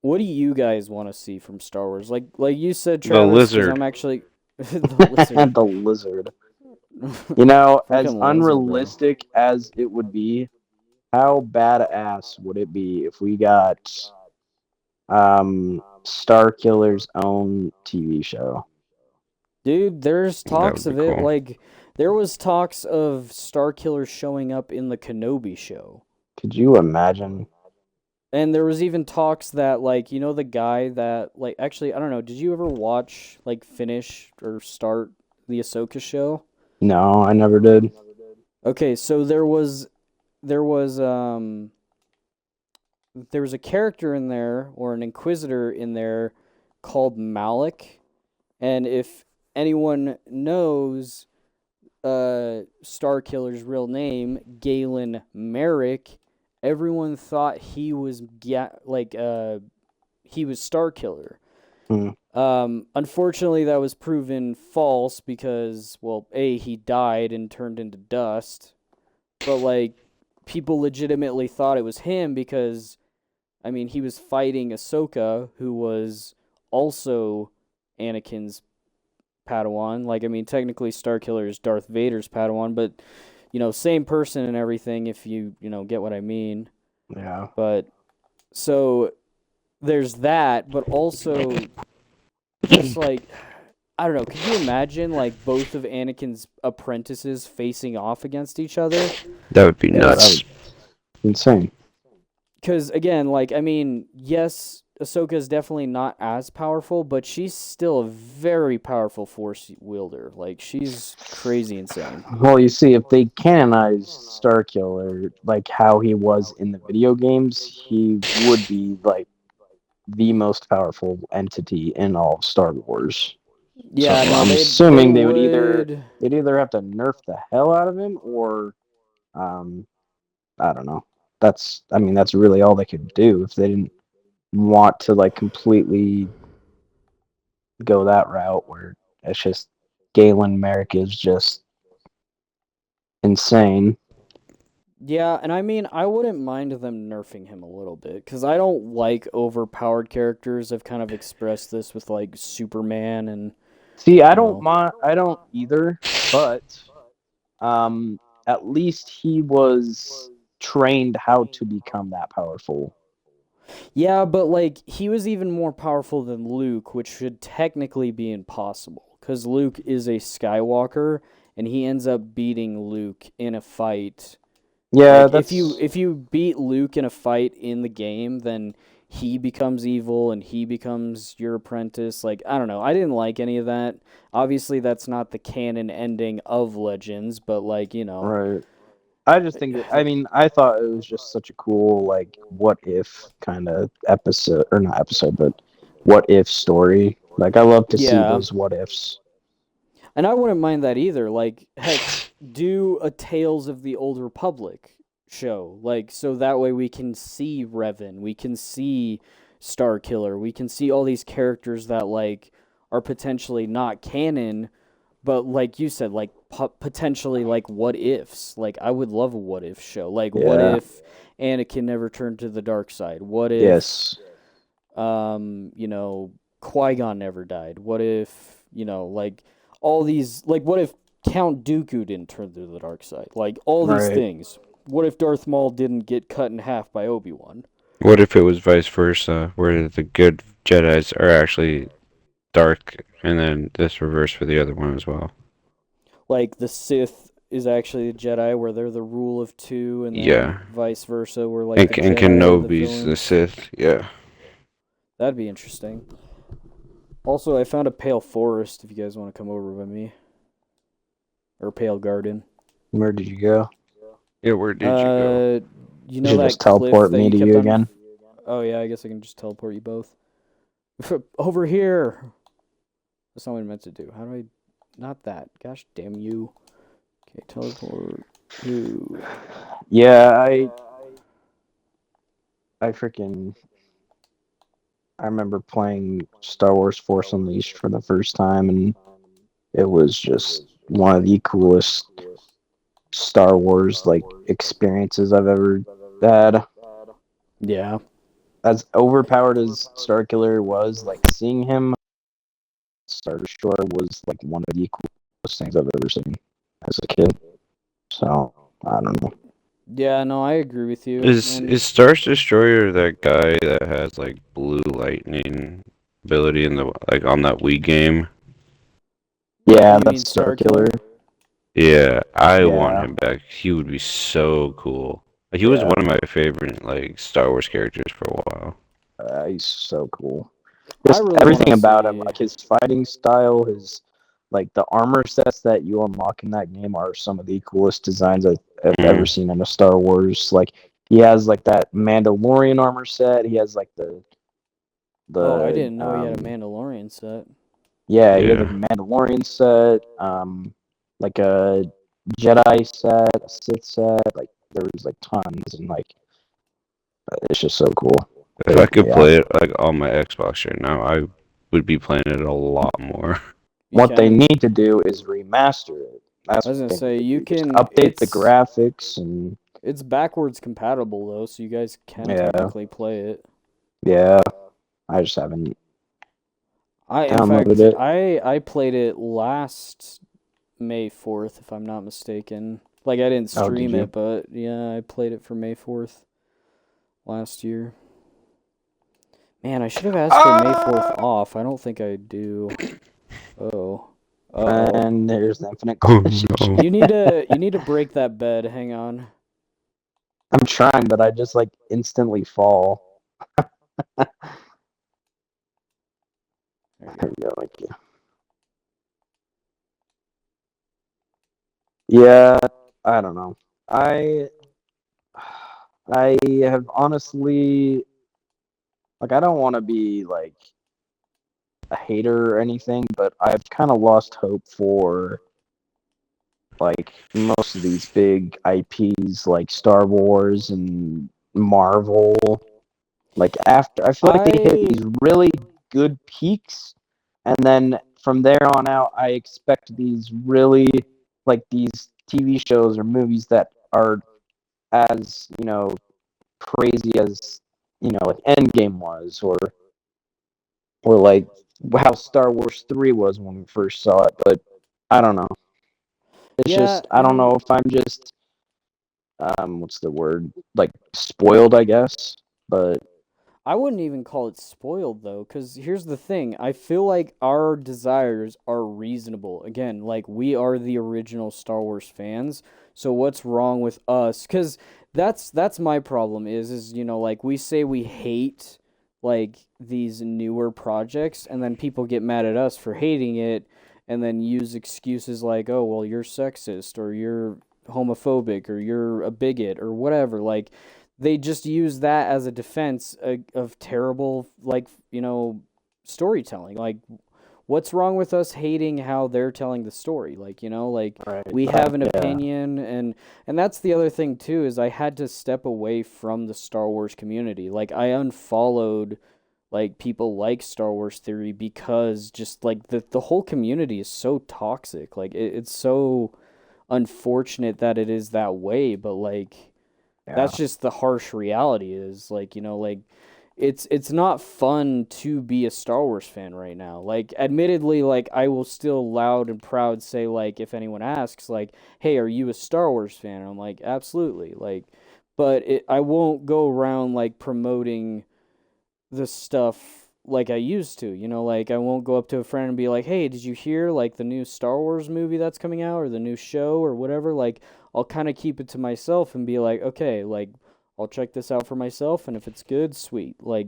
what do you guys want to see from Star Wars? Like you said, The Travis, because I'm lizard. actually the lizard. The lizard. You know, as Freaking lizard, bro. unrealistic as it would be, how badass would it be if we got Star Killer's own TV show? Dude, there's That talks would be of it. cool. Like, there was talks of Starkiller showing up in the Kenobi show. Could you imagine? And there was even talks that, like, the guy that, like, actually, I don't know, did you ever watch, like, finish or start the Ahsoka show? No, I never did. Okay, so there was a character in there, or an Inquisitor in there, called Malik. And if anyone knows Starkiller's real name, Galen Merrick, everyone thought he was he was Starkiller. Unfortunately, that was proven false because, well, he died and turned into dust, but like people legitimately thought it was him because, I mean, he was fighting Ahsoka, who was also Anakin's Padawan. Like, I mean, technically Starkiller is Darth Vader's Padawan, but same person and everything, if you get what I mean. Yeah. But so there's that, but also just like, I don't know, could you imagine like both of Anakin's apprentices facing off against each other? That would be Yeah, that nuts. would be insane. Because again, like, I mean, yes, Ahsoka is definitely not as powerful, but she's still a very powerful Force wielder. Like, she's crazy insane. Well, you see, if they canonized Starkiller like how he was in the video games, he would be like the most powerful entity in all of Star Wars. Yeah, So no, I'm they assuming would. they'd either have to nerf the hell out of him or I don't know. That's really all they could do if they didn't want to like completely go that route where it's just Galen Merrick is just insane. Yeah, and I mean, I wouldn't mind them nerfing him a little bit because I don't like overpowered characters. I've kind of expressed this with like Superman and See, I you don't know. mind. I don't either, but at least he was trained how to become that powerful. Yeah, but like he was even more powerful than Luke, which should technically be impossible because Luke is a Skywalker and he ends up beating Luke in a fight. Yeah, Like that's if you beat Luke in a fight in the game, then he becomes evil and he becomes your apprentice. Like I don't know. I didn't like any of that. Obviously that's not the canon ending of Legends, but like, you know, right. I just think I mean, I thought it was just such a cool like what if kind of episode or not episode, but what if story. Like I love to see yeah. those what ifs. And I wouldn't mind that either. Like, heck, do a Tales of the Old Republic show. Like, so that way we can see Revan, we can see Starkiller, we can see all these characters that, like, are potentially not canon, but like you said, like, potentially, like, what ifs. Like, I would love a what if show. Like, what Yeah. if Anakin never turned to the dark side? What if, Yes. you know, Qui-Gon never died? What if, you know, like all these like what if Count Dooku didn't turn to the dark side? Like all these Right. things. What if Darth Maul didn't get cut in half by Obi-Wan? What if it was vice versa, where the good Jedi's are actually dark, and then this reverse for the other one as well? Like the Sith is actually the Jedi where they're the rule of two and then Yeah, vice versa where like the and Jedi are the Kenobi's the villains. Sith. Yeah. That'd be interesting. Also, I found a Pale Forest if you guys want to come over with me. Or Pale Garden. Where did you go? Yeah, where did you go? Uh you You know should that just cliff teleport that me you to kept you on. again. Oh yeah, I guess I can just teleport you both. Over here. That's not what I meant to do. How do I... Not that. Gosh damn you. Okay, teleport. Ooh. Yeah, I freaking I remember playing Star Wars Force Unleashed for the first time, and it was just one of the coolest Star Wars like experiences I've ever had. Yeah. As overpowered as Starkiller was, like seeing him Star Destroyer was like one of the coolest things I've ever seen as a kid. So I don't know. Yeah, no, I agree with you. Is And Star Destroyer that guy that has like blue lightning ability in the like on that Wii game? Yeah, you mean that's Star Killer? Starkiller. Yeah, I want Yeah, him back. He would be so cool. Like, he was yeah. one of my favorite like Star Wars characters for a while. He's so cool. I Just really want to everything about him, see. like his fighting style, his like the armor sets that you unlock in that game are some of the coolest designs I've ever Mm. seen in a Star Wars. Like he has like that Mandalorian armor set. He has like Oh, I the didn't know he had a Mandalorian set. yeah, he has like Yeah. a Mandalorian set, like a Jedi set, a Sith set. Like there's like tons, and like it's just so cool. If But I could yeah, play it like on my Xbox right now, I would be playing it a lot more. You what they can. need to do is remaster it. That's I was what gonna they need say to you do. Just can. update the graphics and It's backwards compatible though, so you guys can yeah, technically play it. yeah. I just haven't I in downloaded fact it. I played it last May 4th if I'm not mistaken. Like I didn't Oh, did stream you? it, but yeah, I played it for May 4th last year. Man, I should have asked for May 4th off. I don't think I do. Oh. Uh-oh. And there's the infinite Oh carnage. no. You need to break that bed. Hang on. I'm trying, but I just like instantly fall. There you There go. we go. Thank you. Yeah, I don't know. I I have honestly like I don't want to be like a hater or anything, but I've kind of lost hope for like most of these big IPs like Star Wars and Marvel. Like after I feel like they hit I these really good peaks, and then from there on out, I expect these really like these TV shows or movies that are as crazy as like Endgame was, or like how Star Wars 3 was when we first saw it. But I don't know. It's Yeah, just I don't know if I'm just what's the word, like spoiled, I guess. But I wouldn't even call it spoiled though, because here's the thing. I feel like our desires are reasonable. Again, like we are the original Star Wars fans. So what's wrong with us? Because that's my problem is like we say we hate like these newer projects, and then people get mad at us for hating it, and then use excuses like, oh well, you're sexist or you're homophobic or you're a bigot or whatever. Like they just use that as a defense of terrible storytelling. Like what's wrong with us hating how they're telling the story? Like like right, we have an yeah, opinion, and that's the other thing too is I had to step away from the Star Wars community. Like I unfollowed like people like Star Wars Theory because just like the whole community is so toxic. Like it's so unfortunate that it is that way, but like yeah, that's just the harsh reality is like like it's not fun to be a Star Wars fan right now. Like admittedly, like I will still loud and proud say like if anyone asks like, "Hey, are you a Star Wars fan?" And I'm like, "Absolutely." Like but I won't go around like promoting the stuff like I used to. Like I won't go up to a friend and be like, "Hey, did you hear like the new Star Wars movie that's coming out or the new show or whatever?" Like I'll kind of keep it to myself and be like, "Okay, like I'll check this out for myself, and if it's good, sweet. Like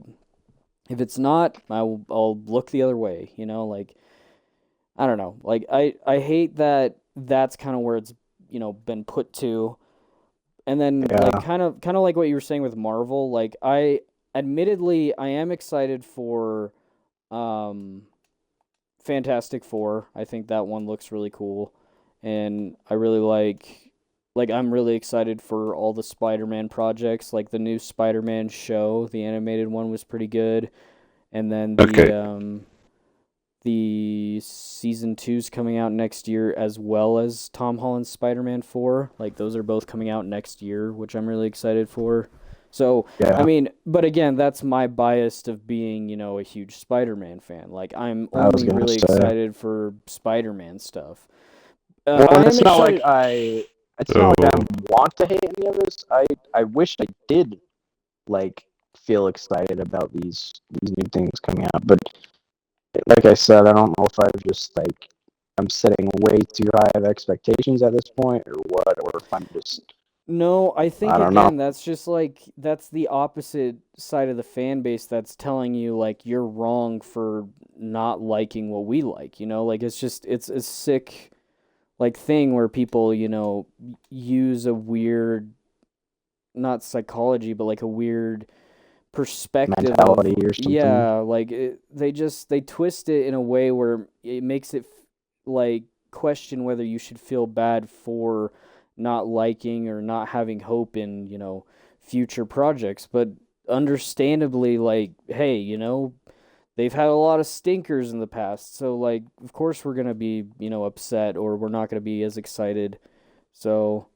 if it's not, I'll look the other way, Like I don't know. Like I hate that that's kind of where it's, been put to. And then like yeah, kind of like what you were saying with Marvel, like I admittedly I am excited for um Fantastic Four. I think that one looks really cool, and I really like I'm really excited for all the Spider-Man projects. Like the new Spider-Man show, the animated one was pretty good, and then Okay. the season two's coming out next year, as well as Tom Holland's Spider-Man 4. Like those are both coming out next year, which I'm really excited for. So, I yeah. mean, but again, that's my bias of being, a huge Spider-Man fan. Like I'm I was only gonna really say. excited for Spider-Man stuff. Well, I and am it's not like excited. I. It's not So, like I want to hate any of this. I wish I did like feel excited about these new things coming out. But like I said, I don't know if I just like I'm setting way too high of expectations at this point, or what, or if I'm just No, I think I don't know. again that's just like that's the opposite side of the fan base that's telling you like you're wrong for not liking what we like, Like it's just it's a sick like thing where people, use a weird not psychology but like a weird perspective of Mentality or something. yeah, like they twist it in a way where it makes it like question whether you should feel bad for not liking or not having hope in future projects, but understandably like hey, they've had a lot of stinkers in the past, so like of course we're going to be upset or we're not going to be as excited. So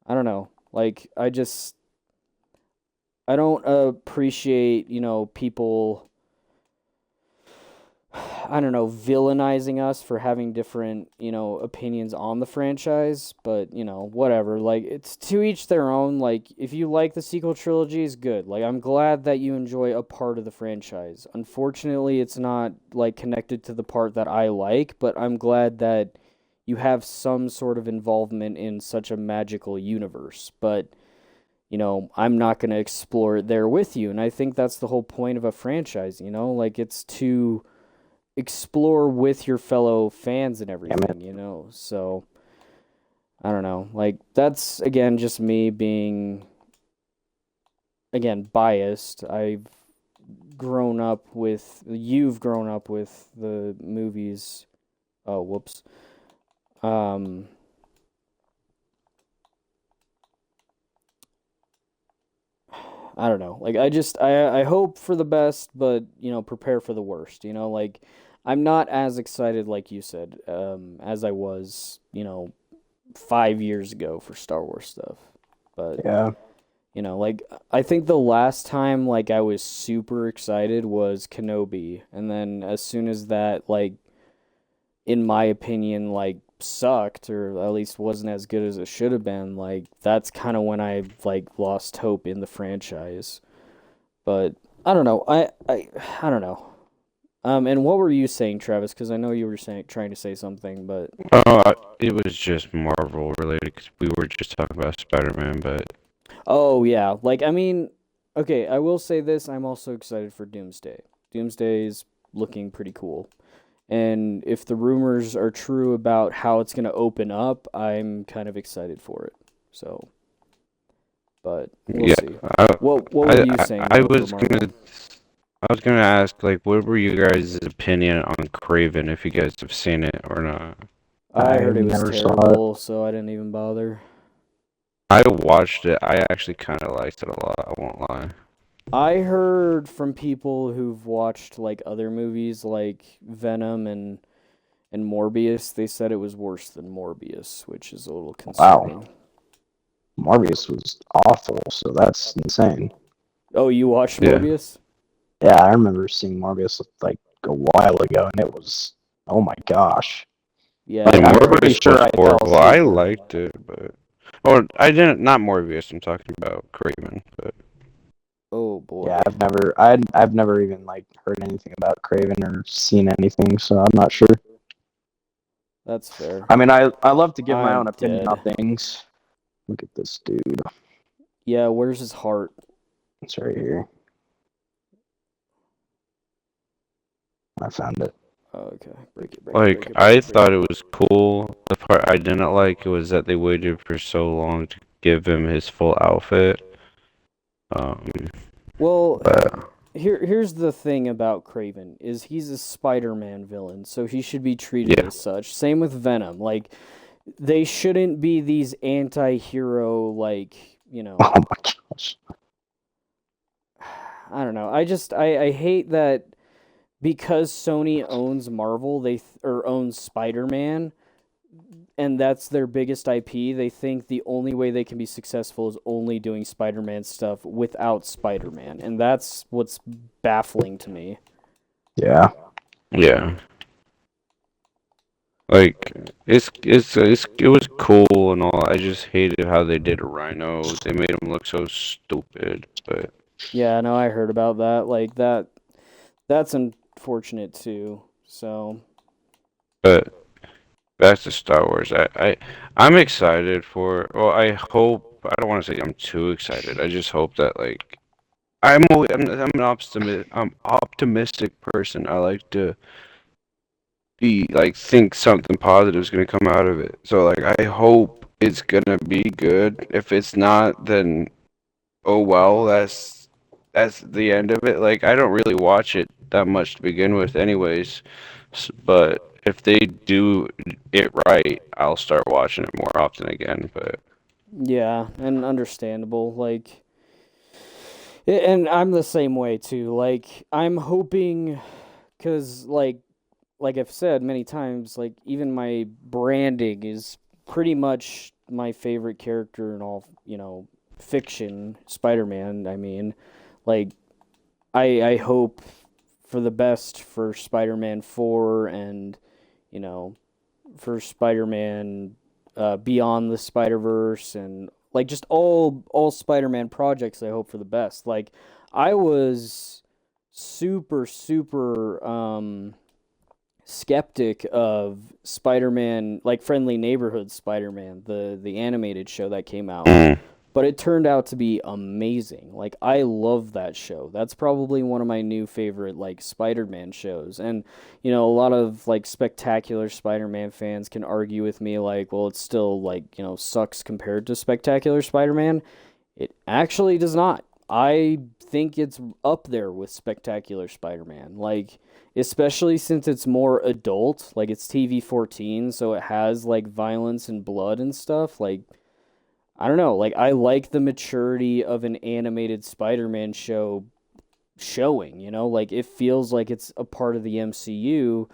I don't know, like I don't appreciate, people, I don't know, villainizing us for having different, opinions on the franchise, but, whatever. Like, it's to each their own. Like, if you like the sequel trilogies, good. Like, I'm glad that you enjoy a part of the franchise. Unfortunately, it's not, like, connected to the part that I like, but I'm glad that you have some sort of involvement in such a magical universe. But I'm not going to explore it there with you. And I think that's the whole point of a franchise, like it's to explore with your fellow fans and Damn it. everything, So I don't know. Like that's again just me being again biased. You've grown up with the movies. Oh, whoops. Um I don't know. Like I hope for the best, but prepare for the worst. Like I'm not as excited like you said, as I was, 5 years ago for Star Wars stuff. But Yeah. like I think the last time like I was super excited was Kenobi, and then as soon as that like in my opinion like sucked or at least wasn't as good as it should have been, like that's kind of when I like lost hope in the franchise. But I don't know. I don't know. And what were you saying, Travis? Because I know you were saying trying to say something, but It was just Marvel related because we were just talking about Spider-Man, but oh yeah, like I mean, okay, I will say this: I'm also excited for Doomsday. Doomsday is looking pretty cool, and if the rumors are true about how it's gonna open up, I'm kind of excited for it. So, but we'll yeah, see. I, What were I, you I saying I though for was Marvel? gonna ask like, what were you guys' opinion on Craven if you guys have seen it or not? I I heard it was never saw it. terrible, so I didn't even bother. I watched it. I actually kind of liked it a lot. I won't lie. I heard from people who've watched like other movies like Venom and Morbius, they said it was worse than Morbius, which is a little Wow. concerning. Morbius was awful, so that's insane. Oh, you watched Yeah, Morbius? Yeah, I remember seeing Morbius like a while ago, and it was, oh my gosh. Yeah, yeah, Like, I I'm heard. pretty Morbius sure was I fell horrible. asleep I during liked it, but I didn't. Not Morbius. I'm talking about Craven, but Oh Yeah, boy, I've never even like heard anything about Craven or seen anything, so I'm not sure. that's fair. I mean, I love to give my own I'm opinion on dead. things. Look at this dude. Yeah, where's his heart? It's right here. I found it. Oh, okay, break it, break it, like break it, break I it, break thought it. it was cool. The part I didn't like was that they waited for so long to give him his full outfit. Um, Well, but here's the thing about Craven is he's a Spider-Man villain, so he should be treated yeah, as such. Same with Venom. Like they shouldn't be these anti-hero like, Oh my gosh. I don't know. I hate that because Sony owns Marvel, or owns Spider-Man, and that's their biggest IP. They think the only way they can be successful is only doing Spider-Man stuff without Spider-Man, and that's what's baffling to me. Yeah. yeah. Like it was cool and all. I just hated how they did Rhino. They made him look so stupid. But Yeah, no, I heard about that. Like that's unfortunate too. So, but back to Star Wars. I'm excited for. Well, I hope. I don't want to say I'm too excited. I just hope that like I'm an optimistic person. I like to be like think something positive is gonna come out of it. So like I hope it's gonna be good. If it's not, then oh well, that's the end of it. Like I don't really watch it that much to begin with, anyways. But if they do it right, I'll start watching it more often again. But yeah, and understandable. Like and I'm the same way too. Like I'm hoping cuz like I've said many times, like even my branding is pretty much my favorite character in all, fiction, Spider-Man, I mean. Like I hope for the best for Spider-Man 4 and, you know, for Spider-Man Beyond the Spider-Verse and like just all Spider-Man projects I hope for the best. Like I was super skeptic of Spider-Man, like Friendly Neighborhood Spider-Man, the animated show that came out. mm, But it turned out to be amazing. Like I love that show. That's probably one of my new favorite like Spider-Man shows. And a lot of like spectacular Spider-Man fans can argue with me like, well, it's still like, sucks compared to Spectacular Spider-Man. It actually does not. I think it's up there with Spectacular Spider-Man. Like, especially since it's more adult, like it's TV-14, so it has like violence and blood and stuff. Like, I don't know. Like, I like the maturity of an animated Spider-Man show showing, you know? Like it feels like it's a part of the MCU,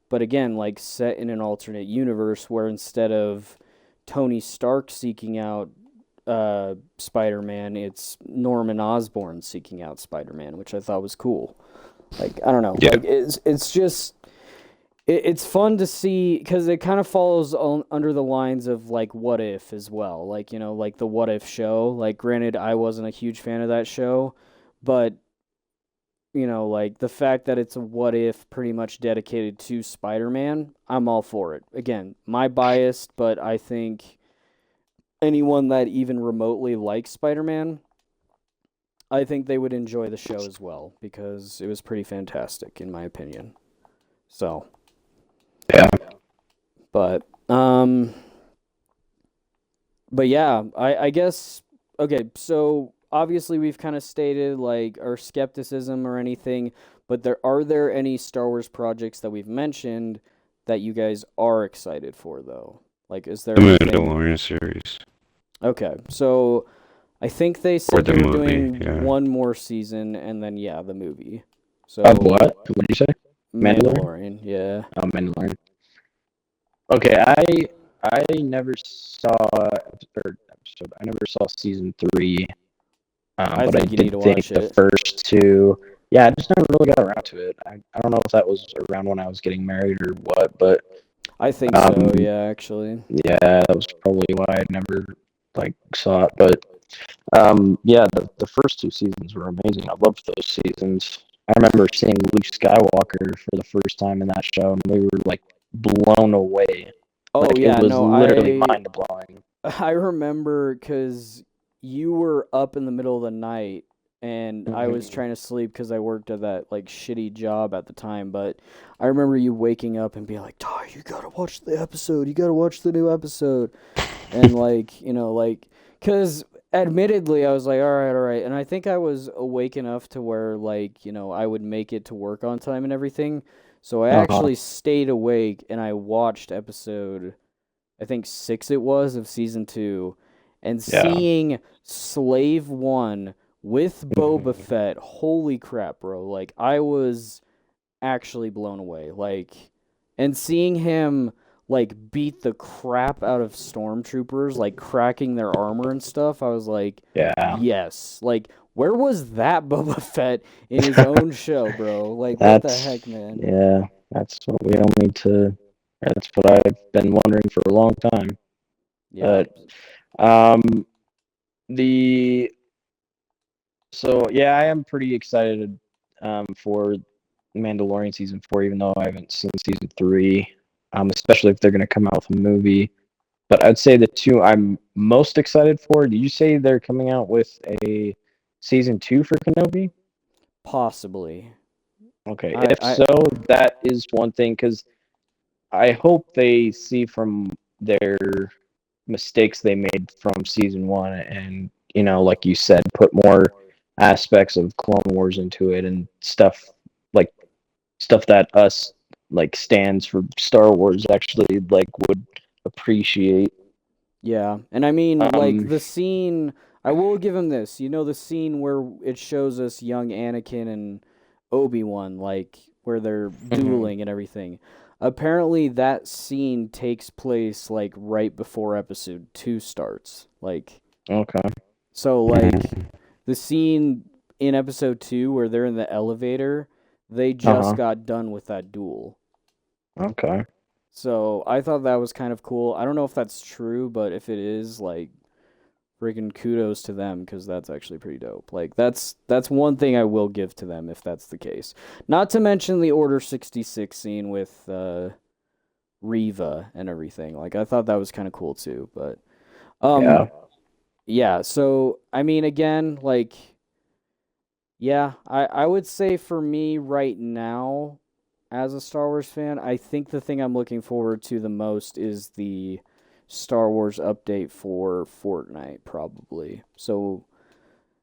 but again, like set in an alternate universe where instead of Tony Stark seeking out Spider-Man, it's Norman Osborn seeking out Spider-Man, which I thought was cool. Like I don't know, Yeah. like it's just it's fun to see because it kind of follows under the lines of like What If as well, like you know, like the What If show. Like, granted, I wasn't a huge fan of that show, but you know, like the fact that it's a What If pretty much dedicated to Spider-Man, I'm all for it. Again, my bias, but I think anyone that even remotely likes Spider-Man, I think they would enjoy the show as well because it was pretty fantastic in my opinion. So, Yeah. but um but yeah, I guess okay, so obviously we've kind of stated like our skepticism or anything, but there any Star Wars projects that we've mentioned that you guys are excited for though? Like is there The anything? Mandalorian series Okay. So I think they or said the they were movie. doing Yeah. one more season and then yeah, the movie. Of So what? What did you say? Mandalorian? Mandalorian, yeah. Oh, Mandalorian. Okay, I never saw or episode. I never saw season 3. I But I think you need did to think watch the it. first two. Yeah, I just never really got around to it. I don't know if that was around when I was getting married or what, but I think so, um, yeah, actually. yeah, that was probably why I never like saw it. But yeah, the first 2 seasons were amazing. I loved those seasons. I remember seeing Luke Skywalker for the first time in that show, and we were like blown away. Oh Like it yeah, was no, literally mind blowing. I remember because you were up in the middle of the night and I was Mm-hmm. trying to sleep because I worked at that like shitty job at the time. But I remember you waking up and being like, "Ty, you gotta watch the episode. You gotta watch the new episode." And like you know, like because admittedly, I was like, all right," and I think I was awake enough to where like you know I would make it to work on time and everything. So I Uh-huh. actually stayed awake and I watched episode I think 6 it was of season 2, and Yeah. seeing Slave 1 with Boba Mm-hmm. Fett, holy crap, bro. Like I was actually blown away. Like and seeing him like beat the crap out of stormtroopers, like cracking their armor and stuff, I was like, Yeah. yes. Like where was that Boba Fett in his own show, bro? Like what the That's heck, man? yeah, that's what we all need to. That's what I've been wondering for a long time. Yeah. But um, the so yeah, I am pretty excited for Mandalorian season 4, even though I haven't seen season 3. Especially if they're gonna come out with a movie. But I'd say the two I'm most excited for. Did you say they're coming out with a season 2 for Kenobi? Possibly. Okay, I if I so, that is one thing because I hope they see from their mistakes they made from season 1 and, like you said, put more aspects of Clone Wars into it and like stuff that us like stands for Star Wars actually like would appreciate. Yeah, and I mean, like Um, the scene. I will give him this. You know, the scene where it shows us young Anakin and Obi-Wan, like where they're mhm, dueling and everything. Apparently, that scene takes place like right before Episode 2 starts. Like, okay. so like Mhm. the scene in Episode 2 where they're in the elevator, they just Uh-huh. got done with that duel. Okay. So I thought that was kind of cool. I don't know if that's true, but if it is, like, freaking kudos to them because that's actually pretty dope. Like that's one thing I will give to them if that's the case. Not to mention the Order 66 scene with Riva and everything. Like I thought that was kind of cool too. But Yeah. um yeah. So I mean, again, like yeah, I would say for me right now, as a Star Wars fan, I think the thing I'm looking forward to the most is the Star Wars update for Fortnite, probably. So,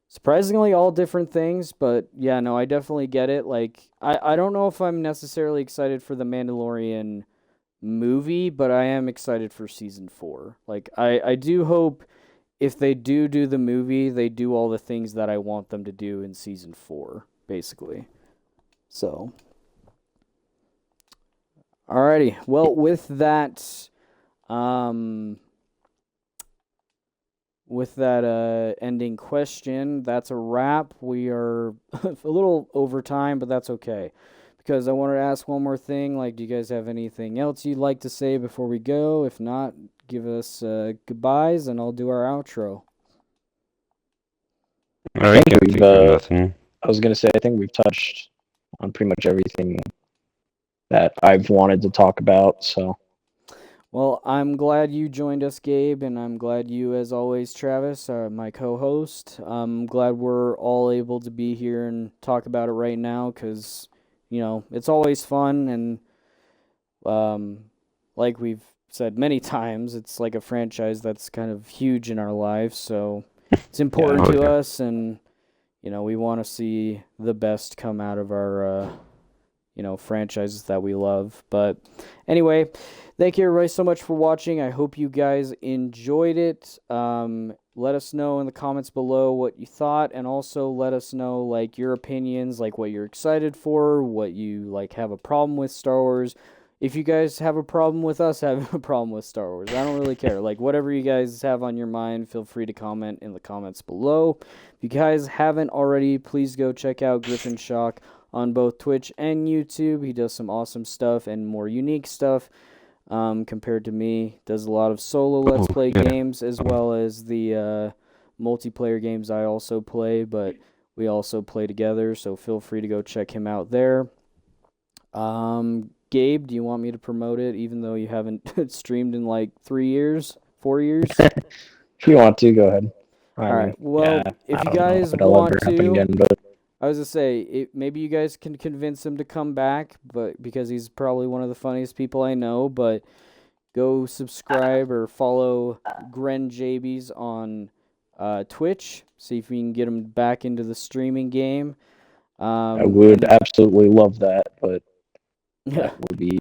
surprisingly, all different things, but yeah, no, I definitely get it. Like, I don't know if I'm necessarily excited for the Mandalorian movie, but I am excited for season 4. Like, I do hope if they do the movie, they do all the things that I want them to do in season 4. basically. So, alrighty. Well, with that, ending question, that's a wrap. We are a little over time, but that's okay. Because I wanted to ask one more thing. Like, do you guys have anything else you'd like to say before we go? If not, give us goodbyes, and I'll do our outro. I think can't we've, think of nothing. I was gonna say, I think we've touched on pretty much everything that I've wanted to talk about. So Well, I'm glad you joined us, Gabe, and I'm glad you, as always, Travis, are my co-host. I'm glad we're all able to be here and talk about it right now because, it's always fun, and like we've said many times, it's like a franchise that's kind of huge in our lives, so it's important to us, and, we want to see the best come out of our, franchises that we love. But anyway, thank you everybody so much for watching. I hope you guys enjoyed it. Let us know in the comments below what you thought, and also let us know like your opinions, like what you're excited for, what you like have a problem with Star Wars. If you guys have a problem with us having a problem with Star Wars, I don't really care. Like, whatever you guys have on your mind, feel free to comment in the comments below. If you guys haven't already, please go check out Griffin Shock on both Twitch and YouTube. He does some awesome stuff and more unique stuff compared to me. Does a lot of solo Let's Play games as well as the multiplayer games I also play, but we also play together, so feel free to go check him out there. Gabe, do you want me to promote it even though you haven't streamed in like 4 years? if you want to, go ahead. All right. Well, if you guys if it'll ever happen again, but I was to say, maybe you guys can convince him to come back, but because he's probably one of the funniest people I know. But go subscribe or follow Gren Jabies on Twitch. See if we can get him back into the streaming game. I would absolutely love that, but that would be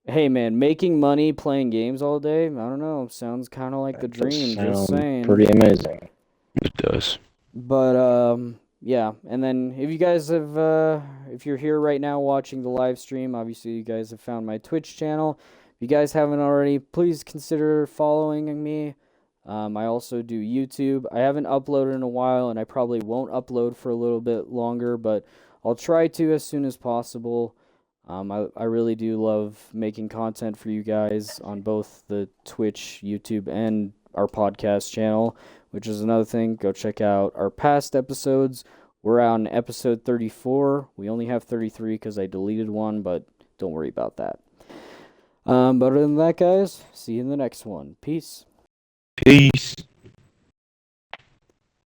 Hey man, making money playing games all day, I don't know, sounds kind of like the dream, just saying. Pretty amazing. It does. But yeah, and then if you guys have if you're here right now watching the live stream, obviously you guys have found my Twitch channel. If you guys haven't already, please consider following me. I also do YouTube. I haven't uploaded in a while, and I probably won't upload for a little bit longer, but I'll try to as soon as possible. I really do love making content for you guys on both the Twitch, YouTube, and our podcast channel, which is another thing. Go check out our past episodes. We're on episode 34. We only have 33 because I deleted one, but don't worry about that. But other than that, guys, see you in the next one. Peace. Peace.